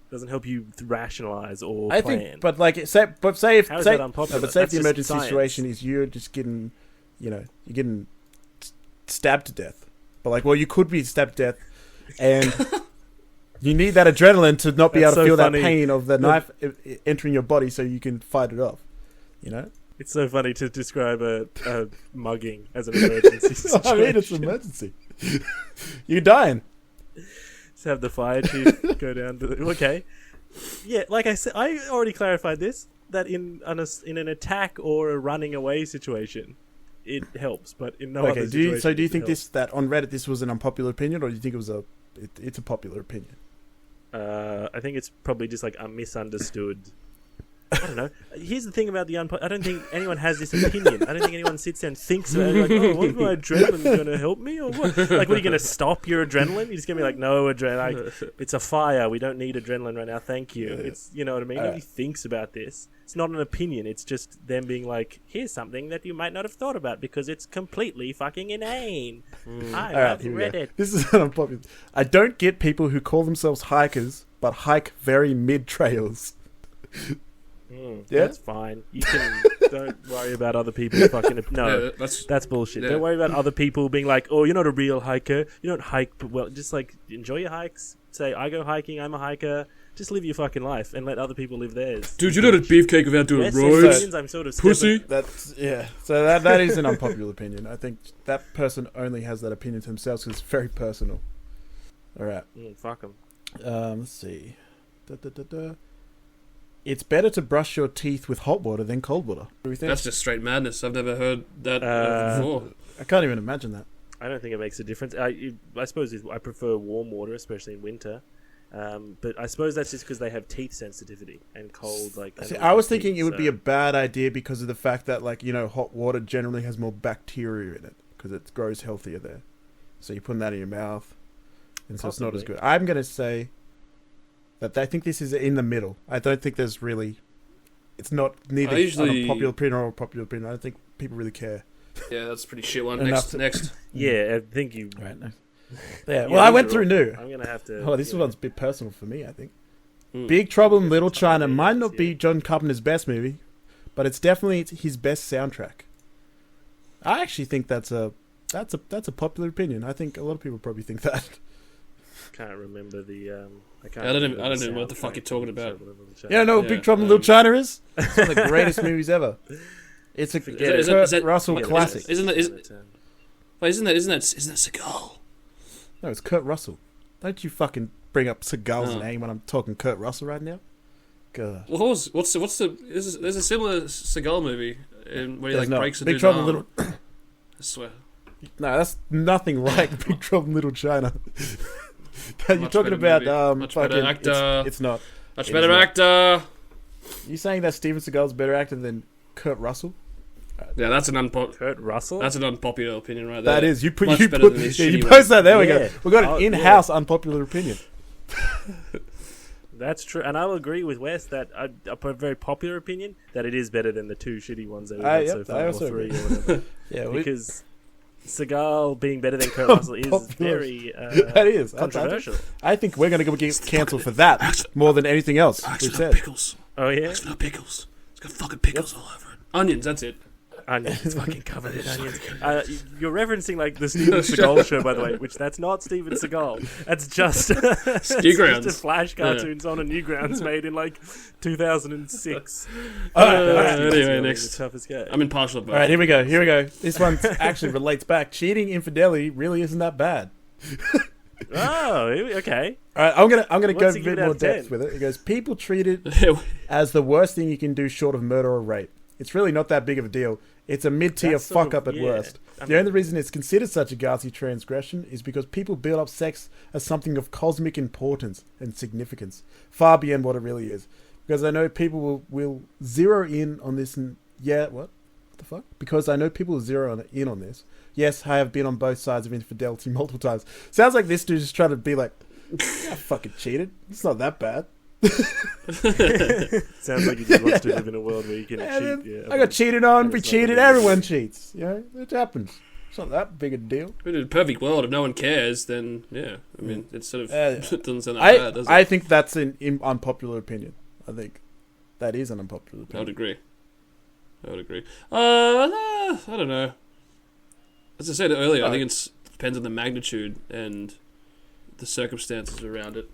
It doesn't help you rationalize or I plan. think, but like, say if How is say, that unpopular? no, but say if That's the just emergency science. situation is you're just getting, you're getting stabbed to death. But like, well, you could be stabbed to death, and you need that adrenaline to not be That's able to so feel funny. that pain of the knife entering your body, so you can fight it off. You know, It's so funny to describe a mugging as an emergency situation. I mean, it's an emergency. You're dying. Just have the fire chief go down to the... Okay. Yeah, like I said, I already clarified this, that in an attack or a running away situation, it helps, but in no Okay. other Do you situation... think it this that on Reddit this was an unpopular opinion, or do you think it was it's a popular opinion? helps. I think it's probably just like a misunderstood... I don't know. Here's the thing about the I don't think anyone has this opinion. I don't think anyone sits there and thinks about it like, oh, what's my adrenaline going to help me? Or what? Like, what are you going to stop your adrenaline? You're just going to be like, no, adrenaline. It's a fire. We don't need adrenaline right now. Thank you. It's, you know what I mean? Nobody thinks about this. It's not an opinion. It's just them being like, here's something that you might not have thought about because it's completely fucking inane. I All right, love here we go. Reddit. This is an unpopular. I don't get people who call themselves hikers but hike very mid trails. Yeah? That's fine. You can don't worry about other people fucking no. Yeah, That's bullshit. Yeah. Don't worry about other people being like, "Oh, you're not a real hiker. You don't hike." Well, just like enjoy your hikes. Say, "I go hiking. I'm a hiker." Just live your fucking life and let other people live theirs. Dude, you're not a beefcake without doing Yes, roids. opinions, I'm sort of Pussy. That's So that is an unpopular opinion. I think that person only has that opinion to themselves because it's very personal. All right. Fuck them. Let's see. It's better to brush your teeth with hot water than cold water. What do we think? That's just straight madness. I've never heard that before. I can't even imagine that. I don't think it makes a difference. I suppose I prefer warm water, especially in winter. But I suppose that's just because they have teeth sensitivity and cold. See, I was thinking it would be a bad idea because of the fact that, like, hot water generally has more bacteria in it because it grows healthier there. So you're putting that in your mouth, and so it's not as Possibly. good. I'm going to say that I think this is in the middle. I don't think there's really... It's not neither usually- a popular opinion or a popular opinion. I don't think people really care. Yeah, that's a pretty shit one. Enough Next. Yeah, I think you. Right, no. Yeah, Yeah, well, I these went are through all- new. I'm gonna have to. Oh, this yeah. one's a bit personal for me, I think. Mm. Big Trouble in Little China Yeah, might not be yeah. John Carpenter's best movie, but it's definitely his best soundtrack. I actually think that's a popular opinion. I think a lot of people probably think that. Can't remember the. I can't. I don't remember even the know what the fuck soundtrack you're talking of about. Trouble in Little You China. don't know what Yeah, Big Trouble in Little China is? It's one of the greatest movies ever. It's a Forget it. Kurt Russell Yeah, classic. Isn't that- Isn't Wait, isn't that Seagal? No, it's Kurt Russell. Don't you fucking bring up Seagal's Oh. name when I'm talking Kurt Russell right now? God. Well, what's the? There's a similar Seagal movie where he There's not. breaks a Big dude's Trouble in arm. Little... I swear. No, that's nothing like Big Trouble in Little China. You're Much talking better about movie. Much better fucking... actor. It's not. Much It better is not. actor. You saying that Steven Seagal's a better actor than Kurt Russell? Yeah, that's an Kurt Russell. That's an unpopular opinion right there. That is. You put Much you better put than his yeah, you shitty post that. There we Yeah. go. We got an Oh, in-house unpopular opinion. That's true, and I'll agree with Wes that a very popular opinion that it is better than the two shitty ones that we've had so Yep, far, I or also three, agree. or whatever. Yeah, Because Seagal being better than Kurt Russell is Popular. very that is controversial. I think we're going to get cancelled for that more than anything else we've said. pickles. Oh yeah, It's got pickles. It's got fucking pickles all over it. Onions. That's it. onions. It's fucking covered in onions. You're referencing like the Steven Seagal show, by the way, which that's not Steven Seagal. That's just that's Newgrounds. just Flash cartoons on a Newgrounds made in like 2006. Anyway, next. The toughest game. I'm impartial about All right, here we go. This one actually relates back. Cheating infidelity really isn't that bad. Oh, okay. All right, I'm gonna go What's a he give bit it out more of 10? depth with it. It goes, people treat it as the worst thing you can do short of murder or rape. It's really not that big of a deal. It's a mid-tier That's sort fuck of- up at yeah. worst. I The only reason it's considered such a ghastly transgression is because people build up sex as something of cosmic importance and significance, far beyond what it really is. Because I know people will zero in on this and... Yeah, what? What the fuck? Because I know people will zero in on this. Yes, I have been on both sides of infidelity multiple times. Sounds like this dude's just trying to be like, I fucking cheated. It's not that bad. Sounds like he just wants to live in a world where you can And cheat. then Yeah, I got cheated on, and we it's not the cheated, big everyone cheats. You know, it happens. It's not that big a deal. In a perfect world, if no one cares, then yeah. I mean, it's sort of it doesn't sound that bad, does it? I think that's an unpopular opinion. I think that is an unpopular I would opinion. agree. I don't know. As I said earlier, I think it depends on the magnitude and the circumstances around it.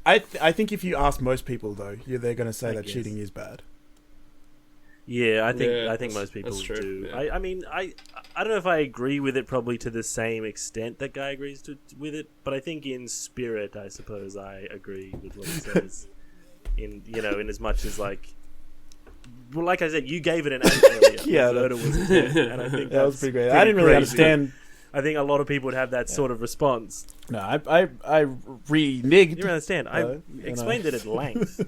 I think if you ask most people though, they're going to say I that guess. cheating is bad. Yeah, I think that's- most people that's true, do. yeah. I mean, I don't know if I agree with it probably to the same extent that Guy agrees with it, but I think in spirit, I suppose I agree with what he says. In as much as like I said, you gave it an 8 earlier. Yeah, Murder was a 10, and I think That was that's pretty great. I didn't really crazy. understand. I think a lot of people would have that sort of response. No, I reneged. You understand? I and explained it at length.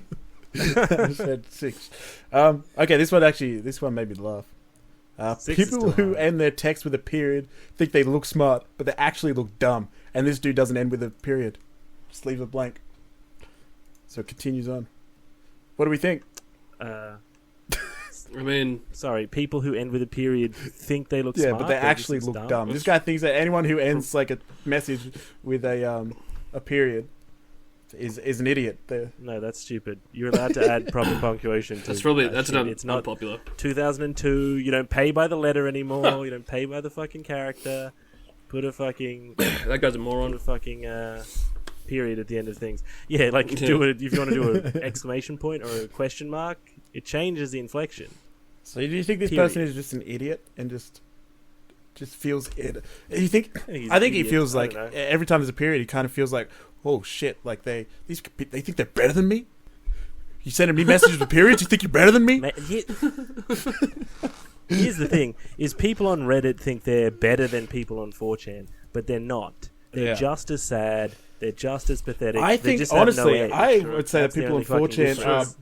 I said 6. Okay, this one made me laugh. 6 is People still who high. end their text with a period think they look smart, but they actually look dumb. And this dude doesn't end with a period; just leaves it blank. So it continues on. What do we think? I mean, Sorry, people who end with a period think they look Yeah, smart. but they just actually look dumb. This guy thinks that anyone who ends like a message with a period is an idiot. No, that's stupid. You're allowed to add proper punctuation to that's probably that shit. It's not unpopular. 2002. You don't pay by the letter anymore. You don't pay by the fucking character. Put a fucking That guy's a moron. period at the end of things. Yeah, like do it if you want to do an exclamation point or a question mark. It changes the inflection. So do you think this Period. person is just an idiot and just feels it? You think? He's I think he idiot. feels I like don't know. every time there's a period, he kind of feels like, oh shit, like they think they're better than me. You sending me messages with periods? You think you're better than me? Here's the thing: is people on Reddit think they're better than people on 4chan, but they're not. They're just as sad. They're just as pathetic. I They think just have no honestly, edge. I would say that That's the people on only fucking 4chan are difference.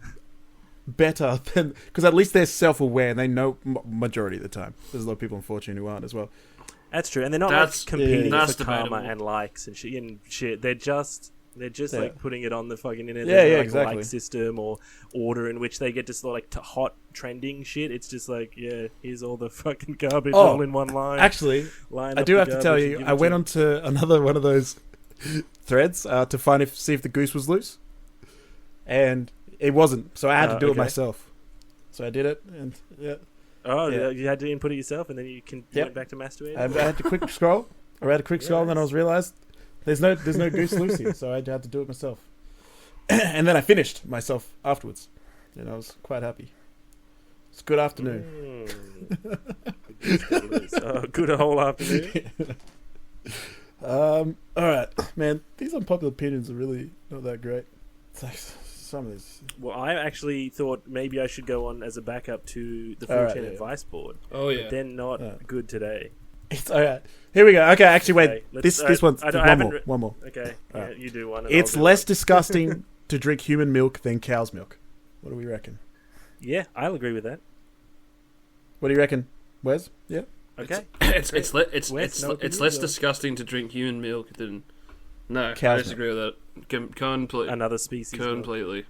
better than, because at least they're self-aware and they know majority of the time. There's a lot of people on 4chan who aren't as well. That's true, and they're not That's- competing that's for karma debatable. and likes and shit. They're just Yeah. like putting it on the fucking internet. Yeah, There's yeah, no, like, exactly. a like system or order in which they get just like to hot trending shit. It's just like, yeah, here's all the fucking garbage all in one line. Actually, Line I up do the have to tell garbage and you, give I it went to on to another one of those threads to see if the goose was loose, and it wasn't. So I had to do it okay. myself. So I did it, and yeah, Oh, Yeah. you had to input it yourself, and then you Yep. went back to masturbating. I had to quick scroll. I had a quick scroll, and then I was realized there's no goose loose here, so I had to do it myself. And then I finished myself afterwards, and I was quite happy. It's a good afternoon. Good whole afternoon. All right, man. These unpopular opinions are really not that great. It's like some of this. Well, I actually thought maybe I should go on as a backup to the All right, 4chan yeah. advice board, Oh yeah. but they're not Alright. good today. It's all right. Here we go. Okay, actually, wait. Okay, This one's I one haven't more. One more. Okay, Alright. yeah, you do one. and It's I'll do less one. disgusting to drink human milk than cow's milk. What do we reckon? Yeah, I'll agree with that. What do you reckon, Wes? Yeah. Okay. It's Wes, no less opinions, or- disgusting to drink human milk than no. I Cow's disagree with that. Completely. Another species. milk. Completely.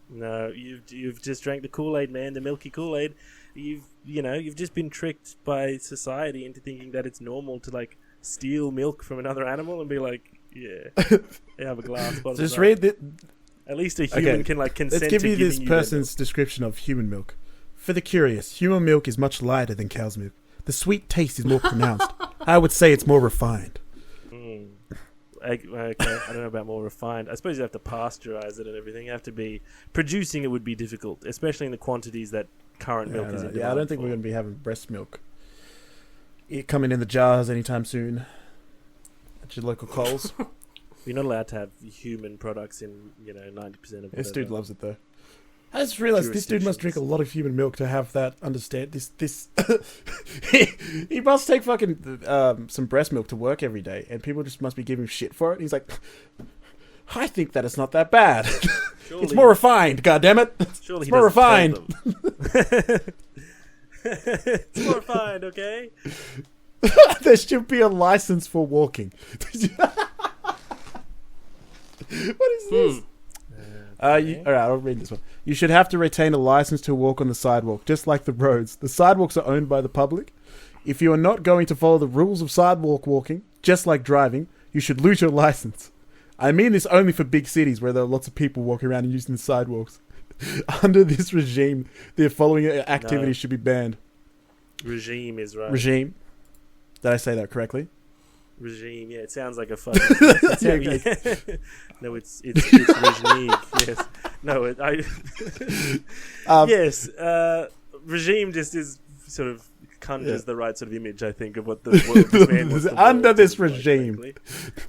No, you've just drank the Kool-Aid, man, the milky Kool-Aid. You've just been tricked by society into thinking that it's normal to like steal milk from another animal and be like, yeah, they have a glass. bottom Just up. read the. At least a human Okay, can like consent. Let's give to you this giving you their person's description of human milk. For the curious, human milk is much lighter than cow's milk. The sweet taste is more pronounced. I would say it's more refined. milk. Okay, I don't know about more refined. I suppose you have to pasteurize it and everything. You have to be producing it would be difficult, especially in the quantities that current milk is in Yeah, I don't think we're going to be having breast milk coming in the jars anytime soon. at your local Coles. You're not allowed to have human products in 90% of. This dude loves it though. I just realised this dude must drink a lot of human milk to have that. Understand this? he must take fucking some breast milk to work every day, and people just must be giving him shit for it. He's like, I think that it's not that bad. It's more refined. God damn it! Surely it's more refined. It's more refined, okay? There should be a license for walking. What is this? Okay. Alright, I'll read this one. You should have to retain a license to walk on the sidewalk, just like the roads. The sidewalks are owned by the public. If you are not going to follow the rules of sidewalk walking, just like driving, you should lose your license. I mean this only for big cities where there are lots of people walking around and using the sidewalks. Under this regime, the following activities should be banned. Regime is right. Regime. Did I say that correctly? Regime, yeah, it sounds like a fucking. No, it's regime. Yes, no, yes. Regime just is sort of conjures the right sort of image, I think, of what this man wants to under this like, regime.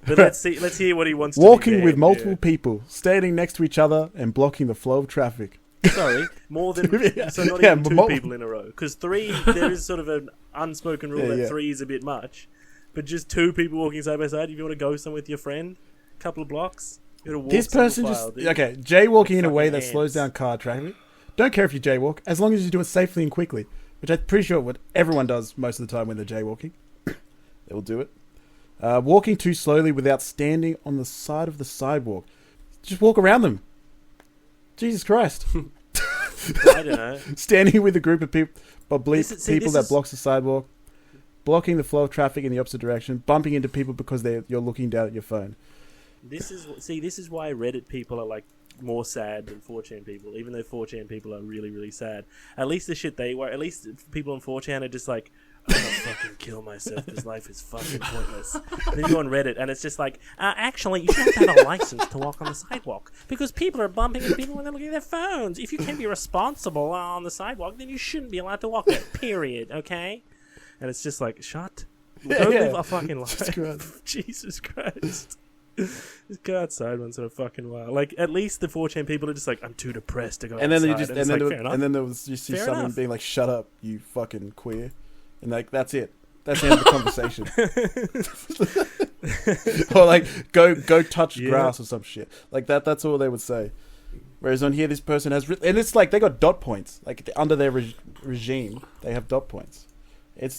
But let's hear what he wants. Walking to be with multiple people, standing next to each other, and blocking the flow of traffic. Sorry, more than so not even two people in a row. Because three, there is sort of an unspoken rule that 3 is a bit much. But just 2 people walking side by side. If you want to go somewhere with your friend, a couple of blocks, you gotta walk. This person jaywalking in a way that slows down car traffic. Don't care if you jaywalk, as long as you do it safely and quickly, which I'm pretty sure what everyone does most of the time when they're jaywalking. They will do it. Walking too slowly without standing on the side of the sidewalk. Just walk around them. Jesus Christ. I don't know. Standing with a group of people that blocks the sidewalk. Blocking the flow of traffic in the opposite direction, bumping into people because you're looking down at your phone. This is why Reddit people are like more sad than 4chan people, even though 4chan people are really, really sad. At least the shit they were, at least people on 4chan are just like, I'm gonna fucking kill myself because life is fucking pointless. And then you go on Reddit and it's just like, actually, you should have a license to walk on the sidewalk because people are bumping into people when they're looking at their phones. If you can't be responsible on the sidewalk, then you shouldn't be allowed to walk there, period, okay? And it's just like, don't live a fucking life. Jesus Christ. Just go outside once in a fucking while. Like, at least the 4chan people are just like, I'm too depressed to go outside. And then you see someone being like, shut up, you fucking queer. And like, that's it. That's the end of the conversation. Or like, go touch grass or some shit. Like that's all they would say. Whereas on here, this person has... and it's like, they got dot points. Like, under their regime, they have dot points.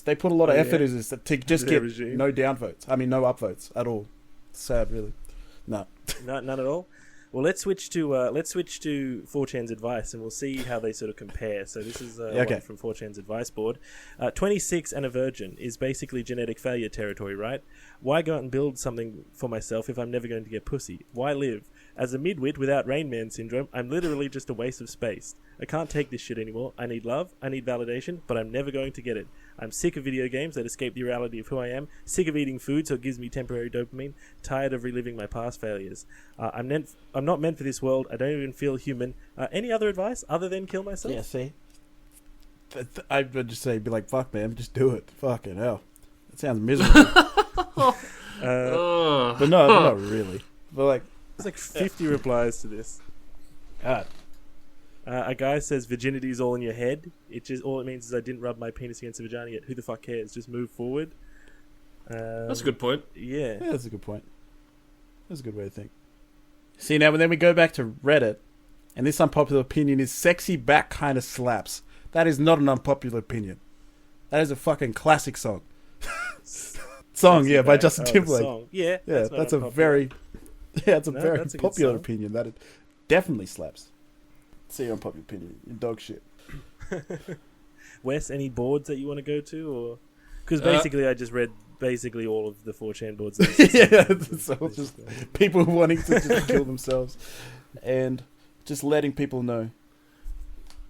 They put a lot of effort into this to just get no downvotes. I mean, no upvotes at all. It's sad, really. No. None at all? Well, let's switch to 4chan's advice, and we'll see how they sort of compare. So this is one from 4chan's advice board. 26 and a virgin is basically genetic failure territory, right? Why go out and build something for myself if I'm never going to get pussy? Why live? As a midwit without Rain Man syndrome, I'm literally just a waste of space. I can't take this shit anymore. I need love, I need validation, but I'm never going to get it. I'm sick of video games that escape the reality of who I am, sick of eating food so it gives me temporary dopamine, tired of reliving my past failures. I'm not meant for this world. I don't even feel human. Any other advice other than kill myself? Yeah, see? I would just say, be like, fuck, man, just do it. Fucking hell. That sounds miserable. But no, not really. But like... There's like 50 replies to this. God. A guy says virginity is all in your head. All it means is I didn't rub my penis against a vagina yet. Who the fuck cares? Just move forward. That's a good point. Yeah, that's a good point. That's a good way to think. See, now then we go back to Reddit, and this unpopular opinion is sexy back kind of slaps. That is not an unpopular opinion. That is a fucking classic song. By Justin Timberlake. Yeah, that's a very popular opinion. That it definitely slaps. See your unpopular opinion. Your dog shit. Wes, any boards that you want to go to, or because basically I just read basically all of the 4chan boards. It's all just people wanting to just kill themselves and just letting people know.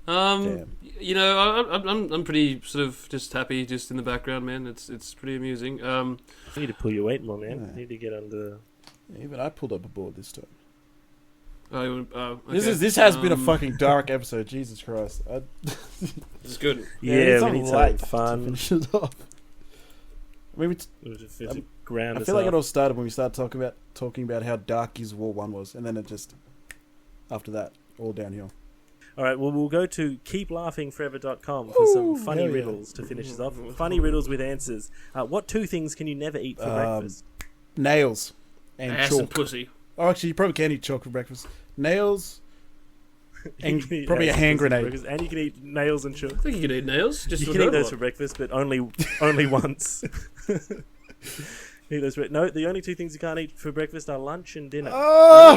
You know, I'm pretty sort of just happy, just in the background, man. It's pretty amusing. You need to pull your weight more, man. You need to get under. Yeah, even I pulled up a board this time. Okay. This has been a fucking dark episode. Jesus Christ. It's good. Yeah, we need something fun. To finish it off. I mean, It was just ground I us feel like up. it all started when we started talking about how dark Gears of War 1 was, and then it just after that all downhill. All right, well, we'll go to keeplaughingforever.com for some funny hell yeah. riddles to finish us off. Funny riddles with answers. What two things can you never eat for breakfast? Nails and Ass chalk. and pussy. Oh, actually, you probably can eat chalk for breakfast. Nails and You can eat probably a ass hand and pussy for grenade. breakfast, and you can eat nails and chalk. I think you can eat nails. Just You for can eat that those one. for breakfast, but only once. Eat those no, the only two things you can't eat for breakfast are lunch and dinner. Ah.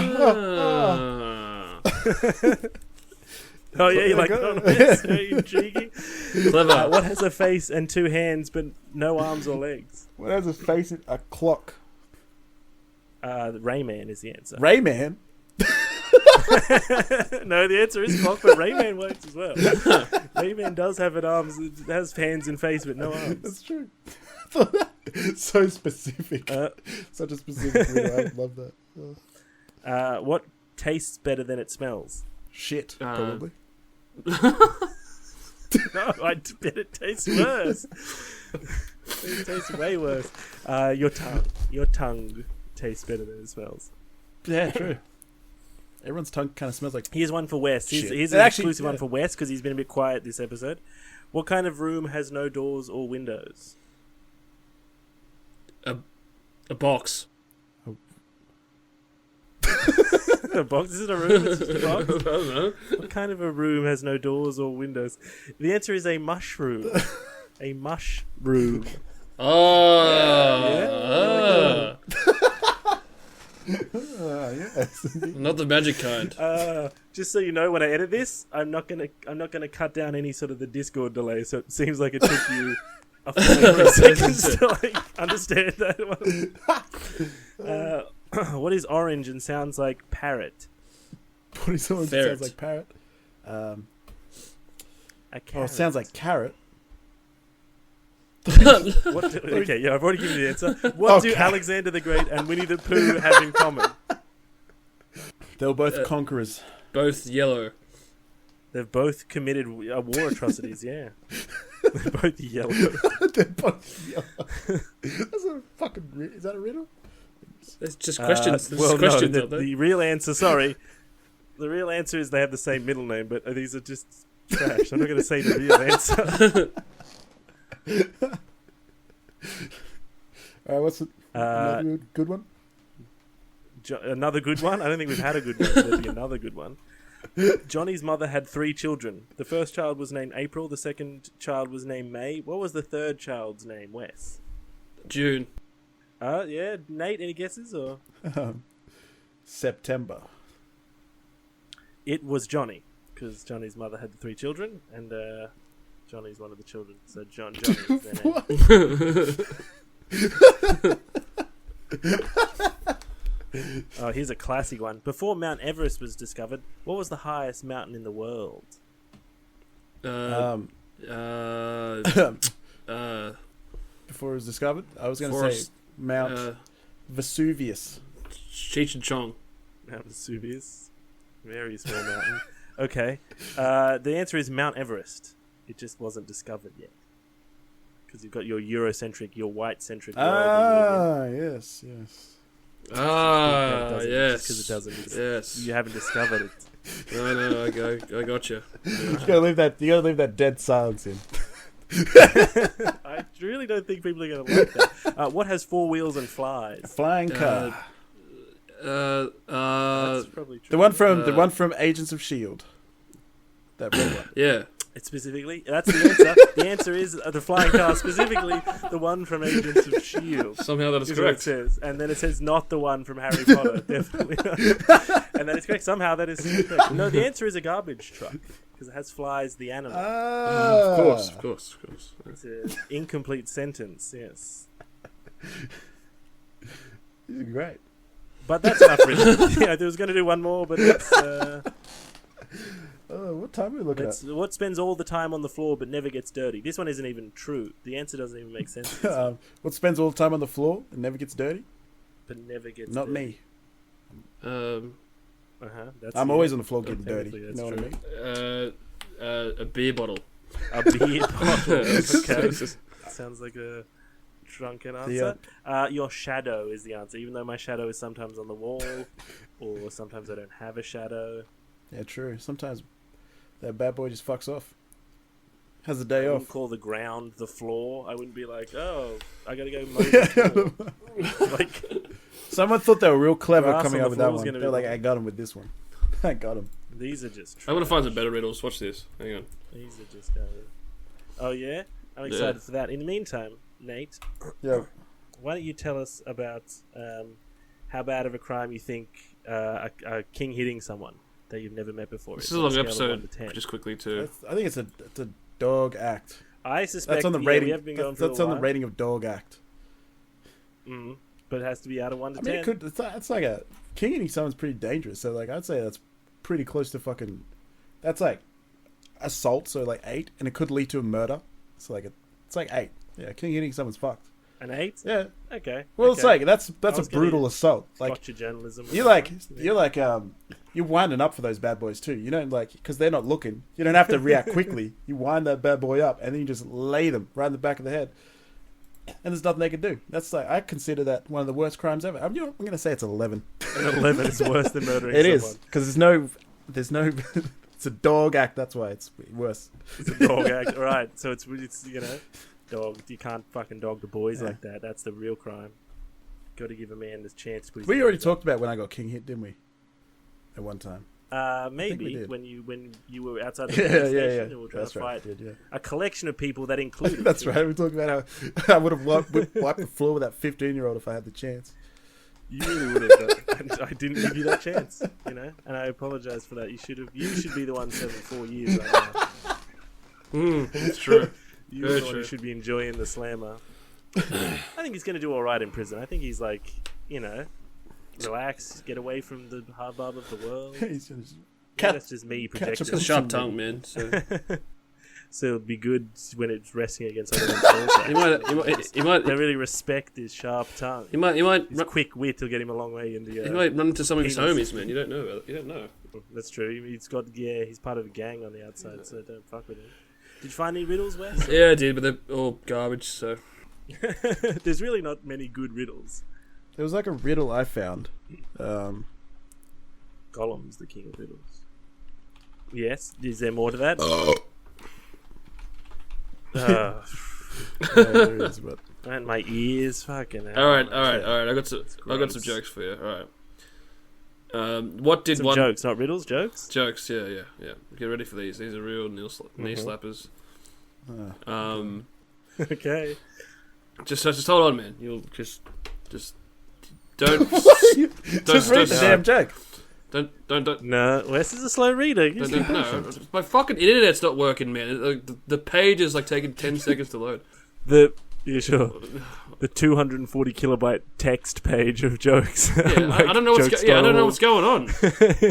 Oh yeah, you're like, oh, that's very intriguing. Clever. What has a face and two hands but no arms or legs? What has a face? A clock. Rayman is the answer. Rayman. No, the answer is clock, but Rayman works as well. Rayman does have an arms, it has hands and face but no arms. That's true. So specific. Such a specific riddle. I love that. What tastes better than it smells? Shit, probably. No, I bet it tastes worse. It tastes way worse. Your tongue tastes better than it smells. Yeah, true. Everyone's tongue kind of smells like. Here's one for Wes. Shit. Here's an Actually, exclusive one yeah. for Wes because he's been a bit quiet this episode. What kind of room has no doors or windows? A box. A box? Is it a room? It's just a box? I don't know. What kind of a room has no doors or windows? The answer is a mushroom. A mushroom. Oh. Yes. Not the magic kind. Just so you know, when I edit this, I'm not gonna cut down any sort of the Discord delay. So it seems like it took you a full 3 seconds to understand that one. What is orange and sounds like parrot? What is someone that Ferret. sounds like parrot? A Oh, carrot. it sounds like carrot. Okay, yeah, I've already given you the answer. What do Okay. Alexander the Great and Winnie the Pooh have in common? They were both conquerors. Both yellow. They've both committed war atrocities. Yeah, they're both yellow. They're both yellow. That's a fucking. Is that a riddle? It's just questions. There's Well, questions, no, aren't they? the real answer. Sorry, the real answer is they have the same middle name, but these are just trash. I'm not going to say the real answer. All right, what's another good one? Another good one? I don't think we've had a good one. There'll be another good one. Johnny's mother had 3 children. The first child was named April. The second child was named May. What was the third child's name, Wes? June. Yeah. Nate, any guesses? Or September. it was Johnny, because Johnny's mother had the 3 children, and Johnny's one of the children. So Johnny is their name. Oh, here's a classic one. Before Mount Everest was discovered, what was the highest mountain in the world? Before it was discovered, I was going to say Forest. Mount Vesuvius. Cheech and Chong. Mount Vesuvius. Very small mountain. Okay. The answer is Mount Everest. It just wasn't discovered yet. Because you've got your Eurocentric, your white-centric world. that you live in. Yes. Ah, yes. Because it doesn't exist. Yes. You haven't discovered it. No, I got you. You gotta leave that dead silence in. I really don't think people are going to like that. What has 4 wheels and flies? A flying car. That's probably true. the one from Agents of Shield. That red one. Yeah. It's specifically, that's the answer. The answer is the flying car, specifically the one from Agents of S.H.I.E.L.D. Somehow that is Is what it correct. says. And then it says not the one from Harry Potter. Definitely not. And that is correct. Somehow that is correct. No, the answer is a garbage truck. Because it has flies, the animal. Of course. It's an incomplete sentence, yes. This is great. But that's enough for it. Yeah, I was going to do one more, but it's... What time are we looking at? what spends all the time on the floor but never gets dirty? This one isn't even true. The answer doesn't even make sense. What spends all the time on the floor and never gets dirty? But never gets Not dirty. me. That's I'm always on the floor getting dirty. technically You that's know what I true. mean? A beer bottle. A beer bottle. Okay. Sounds like a drunken answer. Your shadow is the answer, even though my shadow is sometimes on the wall, or sometimes I don't have a shadow. Yeah, true. Sometimes that bad boy just fucks off. Has a day I off. wouldn't call the ground the floor. I wouldn't be like, oh, I gotta go mow the floor. Like, someone thought they were real clever Grass coming on up the with that floor is one. gonna They're be like, the- I got him with this one. I got him. these are just I'm gonna trash. find some better riddles. Watch this. Hang on. These are just going. Oh yeah, I'm excited for that. In the meantime, Nate, Yeah. why don't you tell us about how bad of a crime you think a king hitting someone that you've never met before This is? is a on long scale of 1 episode. to 10. Just quickly too. I think it's a dog act. I suspect That's on the We rating. have been going for That's a on the while. rating of dog act. But it has to be out of 1 to I mean, 10. it could. It's like a king hitting someone's pretty dangerous. So like, I'd say that's pretty close to fucking. That's like assault. So like 8, and it could lead to a murder. So like it's like 8. Yeah, king hitting someone's fucked. An 8? Yeah. Okay. Well, okay. it's like that's I a was gonna brutal assault. Like Gotcha journalism. you're winding up for those bad boys too. You don't like because they're not looking. You don't have to react quickly. You wind that bad boy up and then you just lay them right in the back of the head. And there's nothing they can do. That's like I consider that one of the worst crimes ever. I'm going to say it's 11. An 11 is worse than murdering It someone. is because there's no. It's a dog act. That's why it's worse. It's a dog act. All right. So it's dog. You can't fucking dog the boys Yeah. like that. That's the real crime. Got to give a man this chance to put his We already hands up. talked about when I got king hit, didn't we? At one time. think we Maybe did. when you were outside the Yeah, police yeah, station yeah. and we were trying That's to right. fight Yeah. a collection of people that included. That's right. We talked about how I would have wiped the floor with that 15-year-old if I had the chance. You really would have. And I didn't give you that chance, and I apologize for that. You should have. You should be the one serving 4 years right now. That's true. You're Very the one who true. should be enjoying the slammer. I think he's going to do all right in prison. I think he's like, relax, get away from the hubbub of the world. He's just That's just me projecting. Just a sharp tongue, man. So So it'll be good when it's resting against other people's he might They really respect his sharp tongue. He might His quick wit will get him a long way in the. he might run into some of his penis. homies, man. You don't know. You don't know. That's true. He's part of a gang on the outside, so don't fuck with him. Did you find any riddles, Wes? Yeah, I did, but they're all garbage. So There's really not many good riddles. There was like a riddle I found. Gollum's the king of riddles. Yes. Is there more to that? Yeah, there is, but And my ears, fucking hell. all right. I got some gross. jokes for you. All right. What did Some one jokes, not riddles. Jokes. jokes? Yeah. Get ready for these. These are real knee slappers. Okay. Just hold on, man. You'll just don't just read the damn joke. don't. No, Wes is a slow reader. Just be No, my fucking internet's not working, man. The page is like taking 10 seconds to load. The 240 kilobyte text page of jokes. Yeah, I don't know what's going on.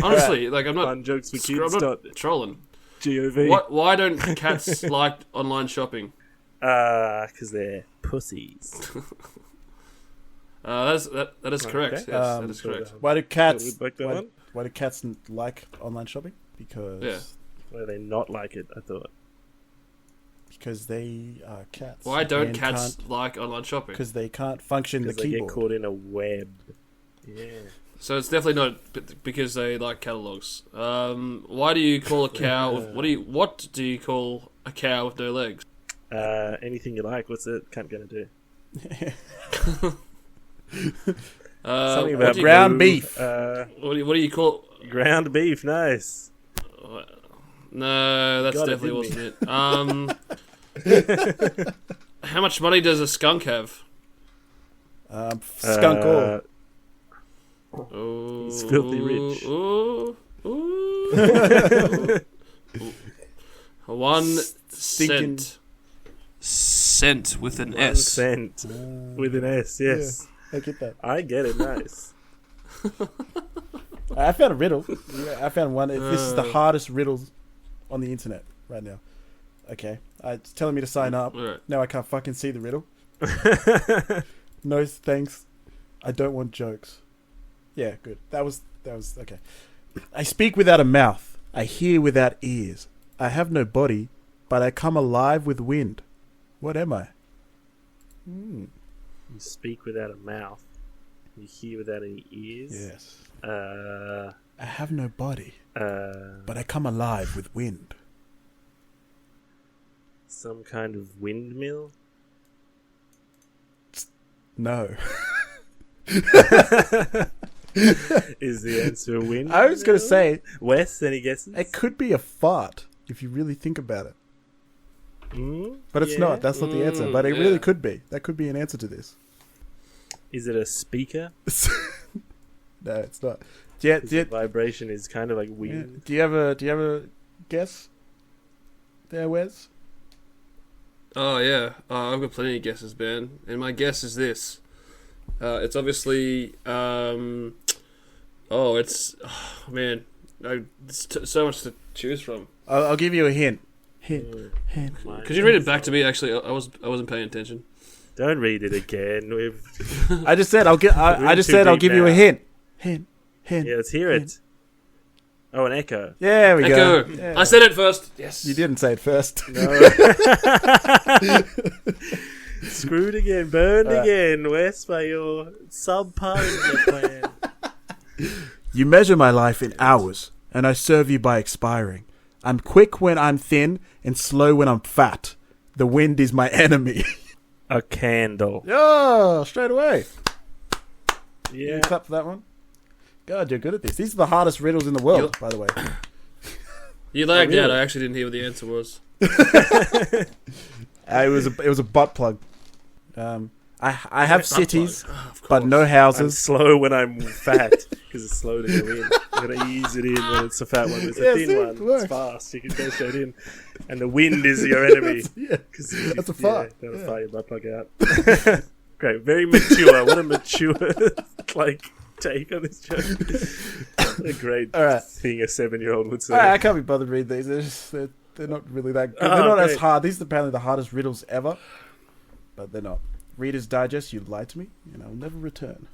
Honestly, like I'm not. Fun jokes for I'm kids. not trolling. Gov. Why don't cats like online shopping? Because they're pussies. That is correct. Okay. Yes, that is correct. Why do cats? Like that one? Why do cats like online shopping? Because Yeah. Why do they not like it? I thought. because they are cats. Why don't and cats can't- like online shopping? Because they can't function the Because they get keyboard. caught in a web. Yeah. So it's definitely not because they like catalogs. Why do you call a cow? What do you call a cow with no legs? Anything you like. What's it cunt gonna do? What Something about do you- ground beef. What do you call? Ground beef. Nice. No, that Got it, definitely didn't wasn't it. How much money does a skunk have? Skunk all. Oh, He's filthy rich. Ooh. One Stinking- cent. Cent with an 1 S. cent with an S. Yes, I get that. I get it. Nice. I found a riddle. I found one. This is the hardest riddle on the internet right now. Okay. It's telling me to sign up. All right. Now I can't fucking see the riddle. No thanks. I don't want jokes. Yeah, good. That was okay. I speak without a mouth. I hear without ears. I have no body, but I come alive with wind. What am I? You speak without a mouth. You hear without any ears. Yes. Uh, I have no body, but I come alive with wind. Some kind of windmill. No. Is the answer a windmill? I was going to say, Wes, any guesses? it could be a fart, if you really think about it. But it's not. That's not the answer. But it really could be. That could be an answer to this. Is it a speaker? No, it's not. The vibration is kind of like wind. Do you have a guess there, Wes? Oh yeah, I've got plenty of guesses, Ben, and my guess is this. It's obviously, it's so much to choose from. I'll give you a hint. Hint. Could you read it back to me? Actually, I wasn't paying attention. Don't read it again. I just said I'll give you a hint. Hint. Yeah, let's hear it. Oh, an echo. Yeah, we go. Yeah. I said it first. Yes. You didn't say it first. No. Screwed again, burned again, Wes, by your subpar plan. You measure my life in hours, and I serve you by expiring. I'm quick when I'm thin, and slow when I'm fat. The wind is my enemy. A candle. Oh, straight away. Yeah. Clap for that one. God, you're good at this. These are the hardest riddles in the world, by the way. You lagged out. I actually didn't hear what the answer was. It was a butt plug. I have cities, but no I'm houses. slow when I'm fat because it's slow to go in. You gotta ease it in when it's a fat one. It's a thin one. It's fast. You can go straight in, and the wind is your enemy. That's a fart. Don't fart your butt plug out. Great, very mature. What a mature take on this joke. A great thing a 7-year-old would say. I can't be bothered to read these. They're not really that good. They're not as hard. These are apparently the hardest riddles ever, but they're not. Reader's Digest, you lied to me, and I'll never return.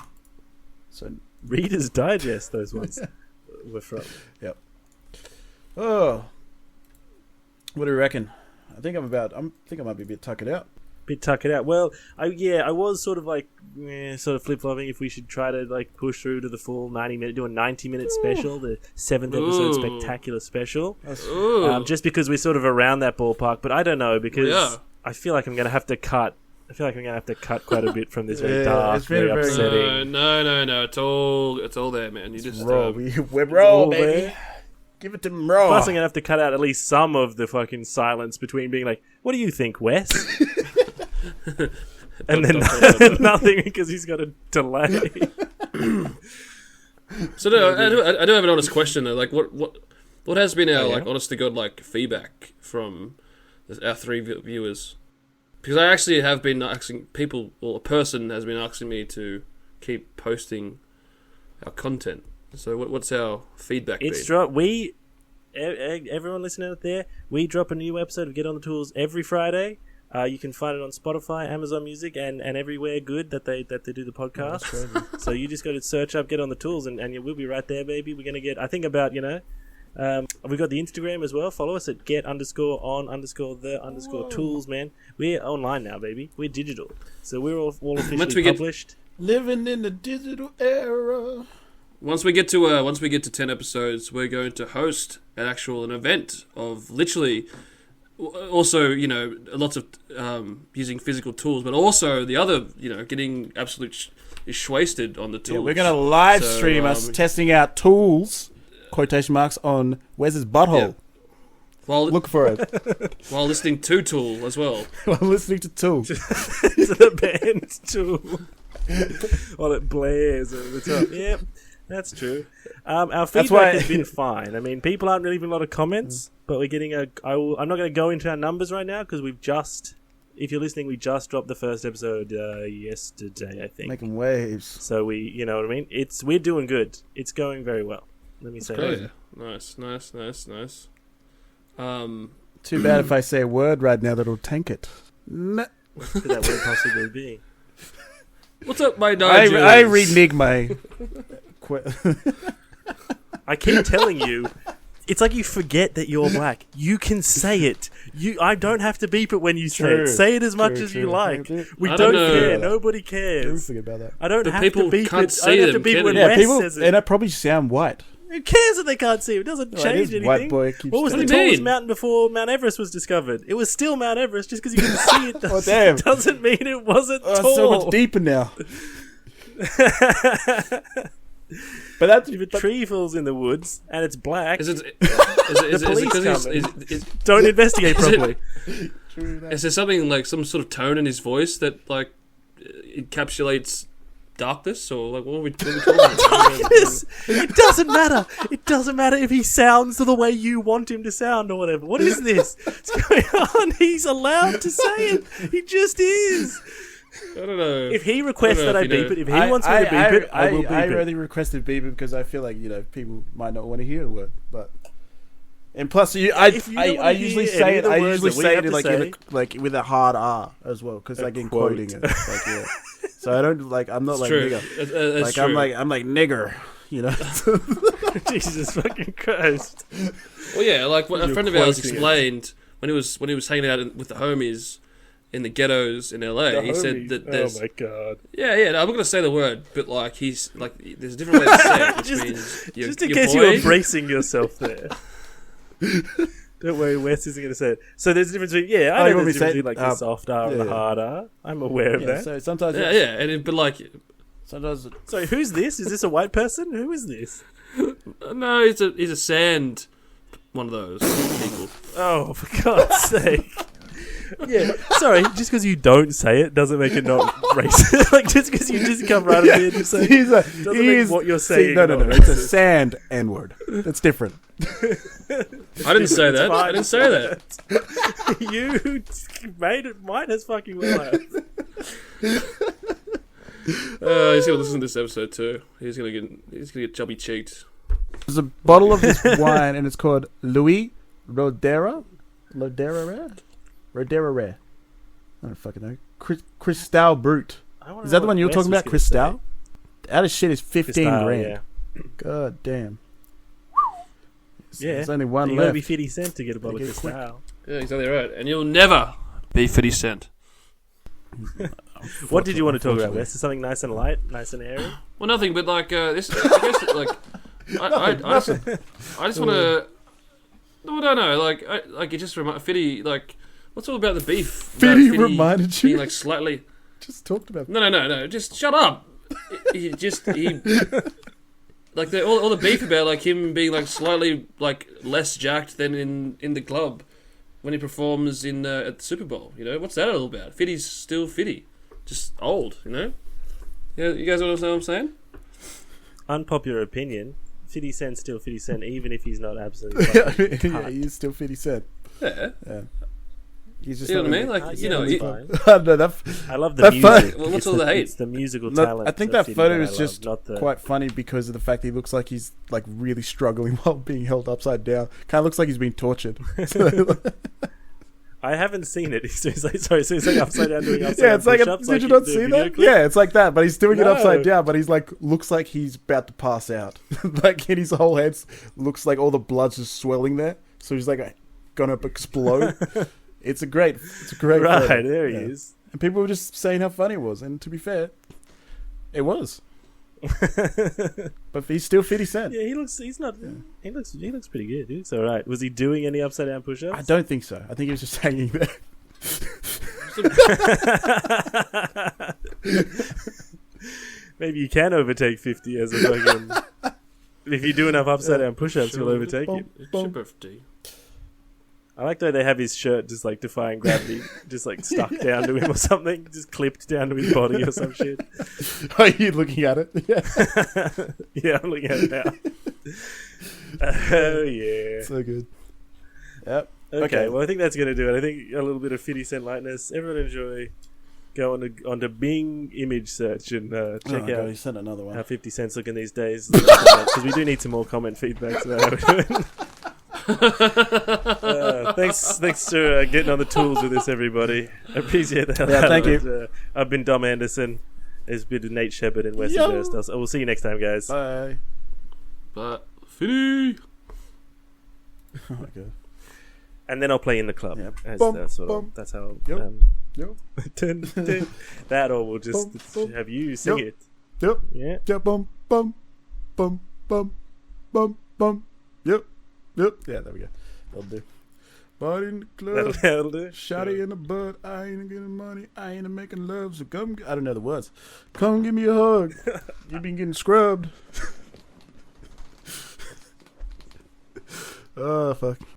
So Reader's Digest, those ones were from. Yep. Oh, what do you reckon? I think I might be a bit tuckered out. Well, I was sort of flip flopping if we should try to push through to the full 90-minute, do a 90-minute special, the 7th episode spectacular special. Just because we're sort of around that ballpark, but I don't know because I feel like I'm going to have to cut. I feel like I'm going to have to cut quite a bit from this very dark, very upsetting. No. It's all there, man. You just raw. We're raw, baby. There. Give it to them raw. Plus, I'm going to have to cut out at least some of the fucking silence between being like, "What do you think, Wes?" and then nothing because he's got a delay. So I do have an honest question though. Like, what has been our honest to god feedback from our 3 viewers? Because I actually have been asking people, or a person has been asking me to keep posting our content. So what's our feedback been? Everyone listening out there, we drop a new episode of Get On The Tools every Friday. You can find it on Spotify, Amazon Music, and everywhere good that they do the podcast. So you just got to search up Get On The Tools, and we'll be right there, baby. We're going to get, I think about, we've got the Instagram as well. Follow us at get_on_the_tools, man. We're online now, baby. We're digital. So we're all officially published. Living in the digital era. Once we get to 10 episodes, we're going to host an event of literally also, lots of using physical tools, but also the other, getting absolute wasted on the tools. Yeah, we're going to live stream us testing out tools, quotation marks, on Wes's butthole. Yeah. Look for it. While listening to Tool as well. While listening to Tool. To the band Tool. While it blares over the top. Yep, that's true. Our feedback has been fine. I mean, people aren't leaving a lot of comments, but we're getting I'm not going to go into our numbers right now because if you're listening, we just dropped the first episode yesterday, I think. Making waves. So you know what I mean? We're doing good. It's going very well. Let me say that. Nice. Too bad if I say a word right now that'll tank it. What could that word possibly be? What's up, my Nigel? I renege my... I keep telling you, It's like you forget that you're black. You can say it. I don't have to beep it when you say it. Say it as much as you like. We don't care. Nobody cares. Forget about that. I don't But have people to beep can't it. I don't have to beep it when Wes says it. And it probably sound white. Who cares that they can't see it? It doesn't change anything. White boy keeps What was the What do you tallest mean? mountain before Mount Everest was discovered? It was still Mount Everest. Just because you can see it Oh, damn. doesn't mean it wasn't tall. It's so much deeper now. But that's If a tree falls in the woods and it's black, Is it police because come don't investigate properly. is there something like some sort of tone in his voice that like encapsulates darkness, or like what are we talking about? Darkness. It doesn't matter. It doesn't matter if he sounds the way you want him to sound or whatever. What is this? What's going on? He's allowed to say it. He just is. I don't know. If he requests that I beep it, if he wants me to beep it, I will beep I it. really requested beep it because I feel like people might not want to hear the word, but. And plus, I usually say it. I usually say it like with a hard R as well, because like in quoting it. Like, yeah. So I don't like. I'm not It's like true. nigger. Like true. I'm like nigger. You know. Jesus fucking Christ. Well, yeah, like what a You're friend of ours quoting it. explained when he was hanging out with the homies in the ghettos in LA. He said that there's oh my god. no, I'm not gonna say the word, but like he's like there's a different way to say it, which Just- means Just in your case boy, you were bracing yourself there. Don't worry, Wes isn't going to say it. So there's a difference between, I you know want me there's a to difference say between it? like the soft R and the yeah. hard R. I'm aware of Yeah, that. so sometimes. but like Sometimes. So who's this? Is this a white person? Who is this? no, he's a sand one of those people. Oh, for God's sake. Yeah, sorry, just because you don't say it doesn't make it not racist. Like, just because you just come right at me and just say it doesn't make what you're saying No. not It's a racist. sand N-word. That's different. I didn't say that. I didn't say that. You made it mine as fucking well. He's gonna listen to this episode too. He's gonna get chubby cheeked. There's a bottle of this wine, and it's called Louis Rodera Rare. I don't fucking know. Cristal Brut. Is that the one you were talking about? Cristal? That shit is 15 grand. Yeah. God damn. Yeah. There's only one You gotta left. be 50 cents to get a bottle of Make it quick. Cristal. Yeah, exactly right. And you'll never be 50 Cent. What did you want to talk about, Wes? Is something nice and light, nice and airy? Well, nothing. But like this, I guess that, like I just want to. No, I don't know. Like it just Fiddy. Like, what's all about the beef? Fiddy About reminded you? being, like slightly. Just talked about No. Just shut up. He like all the beef about like him being like slightly like less jacked than in the club when he performs in at the Super Bowl. You know, what's that all about? Fiddy's still Fiddy, just old. You know. Yeah, you guys know what I'm saying? Unpopular opinion. 50 Cent's still 50 Cent, even if he's not absolutely fucking yeah, cunt. he's still 50 Cent. Yeah. He's just You know what I not mean? a- Like, Yeah, you know, that's you, fine. No, that, I love the that music. photo- Well, what's It's all the hate? It's the musical no, talent. I think of that 50 photo that I is love, just not the... quite funny because of the fact he looks like he's like really struggling while being held upside down. Kind of looks like he's being tortured. I haven't seen it. So he's like, sorry, so he's like upside down doing upside Yeah, down it's like, push-ups, did you in not the see video that? clip? Yeah, it's like that, but he's doing it No. upside down, but he's like, looks like he's about to pass out. Like, in his whole head, looks like all the blood's just swelling there. So he's like, gonna explode. It's a great Right, photo. there he Yeah. is. And people were just saying how funny it was, and to be fair, it was. But he's still 50 Cent. Yeah, he looks pretty good. He looks alright. Was he doing any upside down push-ups? I don't think so. I think he was just hanging there. Maybe you can overtake 50 as a fucking... If you do enough upside down push-ups, you'll overtake him. it's your birthday. I like the way they have his shirt just like defying gravity, just like stuck down to him or something, just clipped down to his body or some shit. Are you looking at it? Yeah. Yeah, I'm looking at it now. Oh yeah. So good. Yep. Okay, well I think that's gonna do it. I think a little bit of 50 Cent lightness. Everyone enjoy. Go onto Bing image search and check God, out he sent another one. how 50 Cent's looking these days. Because we do need some more comment feedback about how we're doing. Thanks for getting on the tools with this, everybody. I appreciate that. Yeah, thank you. I've been Dom Anderson. It's been Nate Shepard and Wesley Yo. Durst. We'll see you next time, guys. Bye. But Fiddy. Oh my god. And then I'll play in the club. Yep. That's how. Yep. Yep. That, or we'll just have you sing it. Yep. Yeah. Yep. Bum bum bum bum bum bum. Yep. Yep. Yeah, there we go. That'll do. Party in the club. That'll do. Shotty in the butt. I ain't getting money. I ain't making love. So come. I don't know the words. Come give me a hug. You've been getting scrubbed. Oh fuck.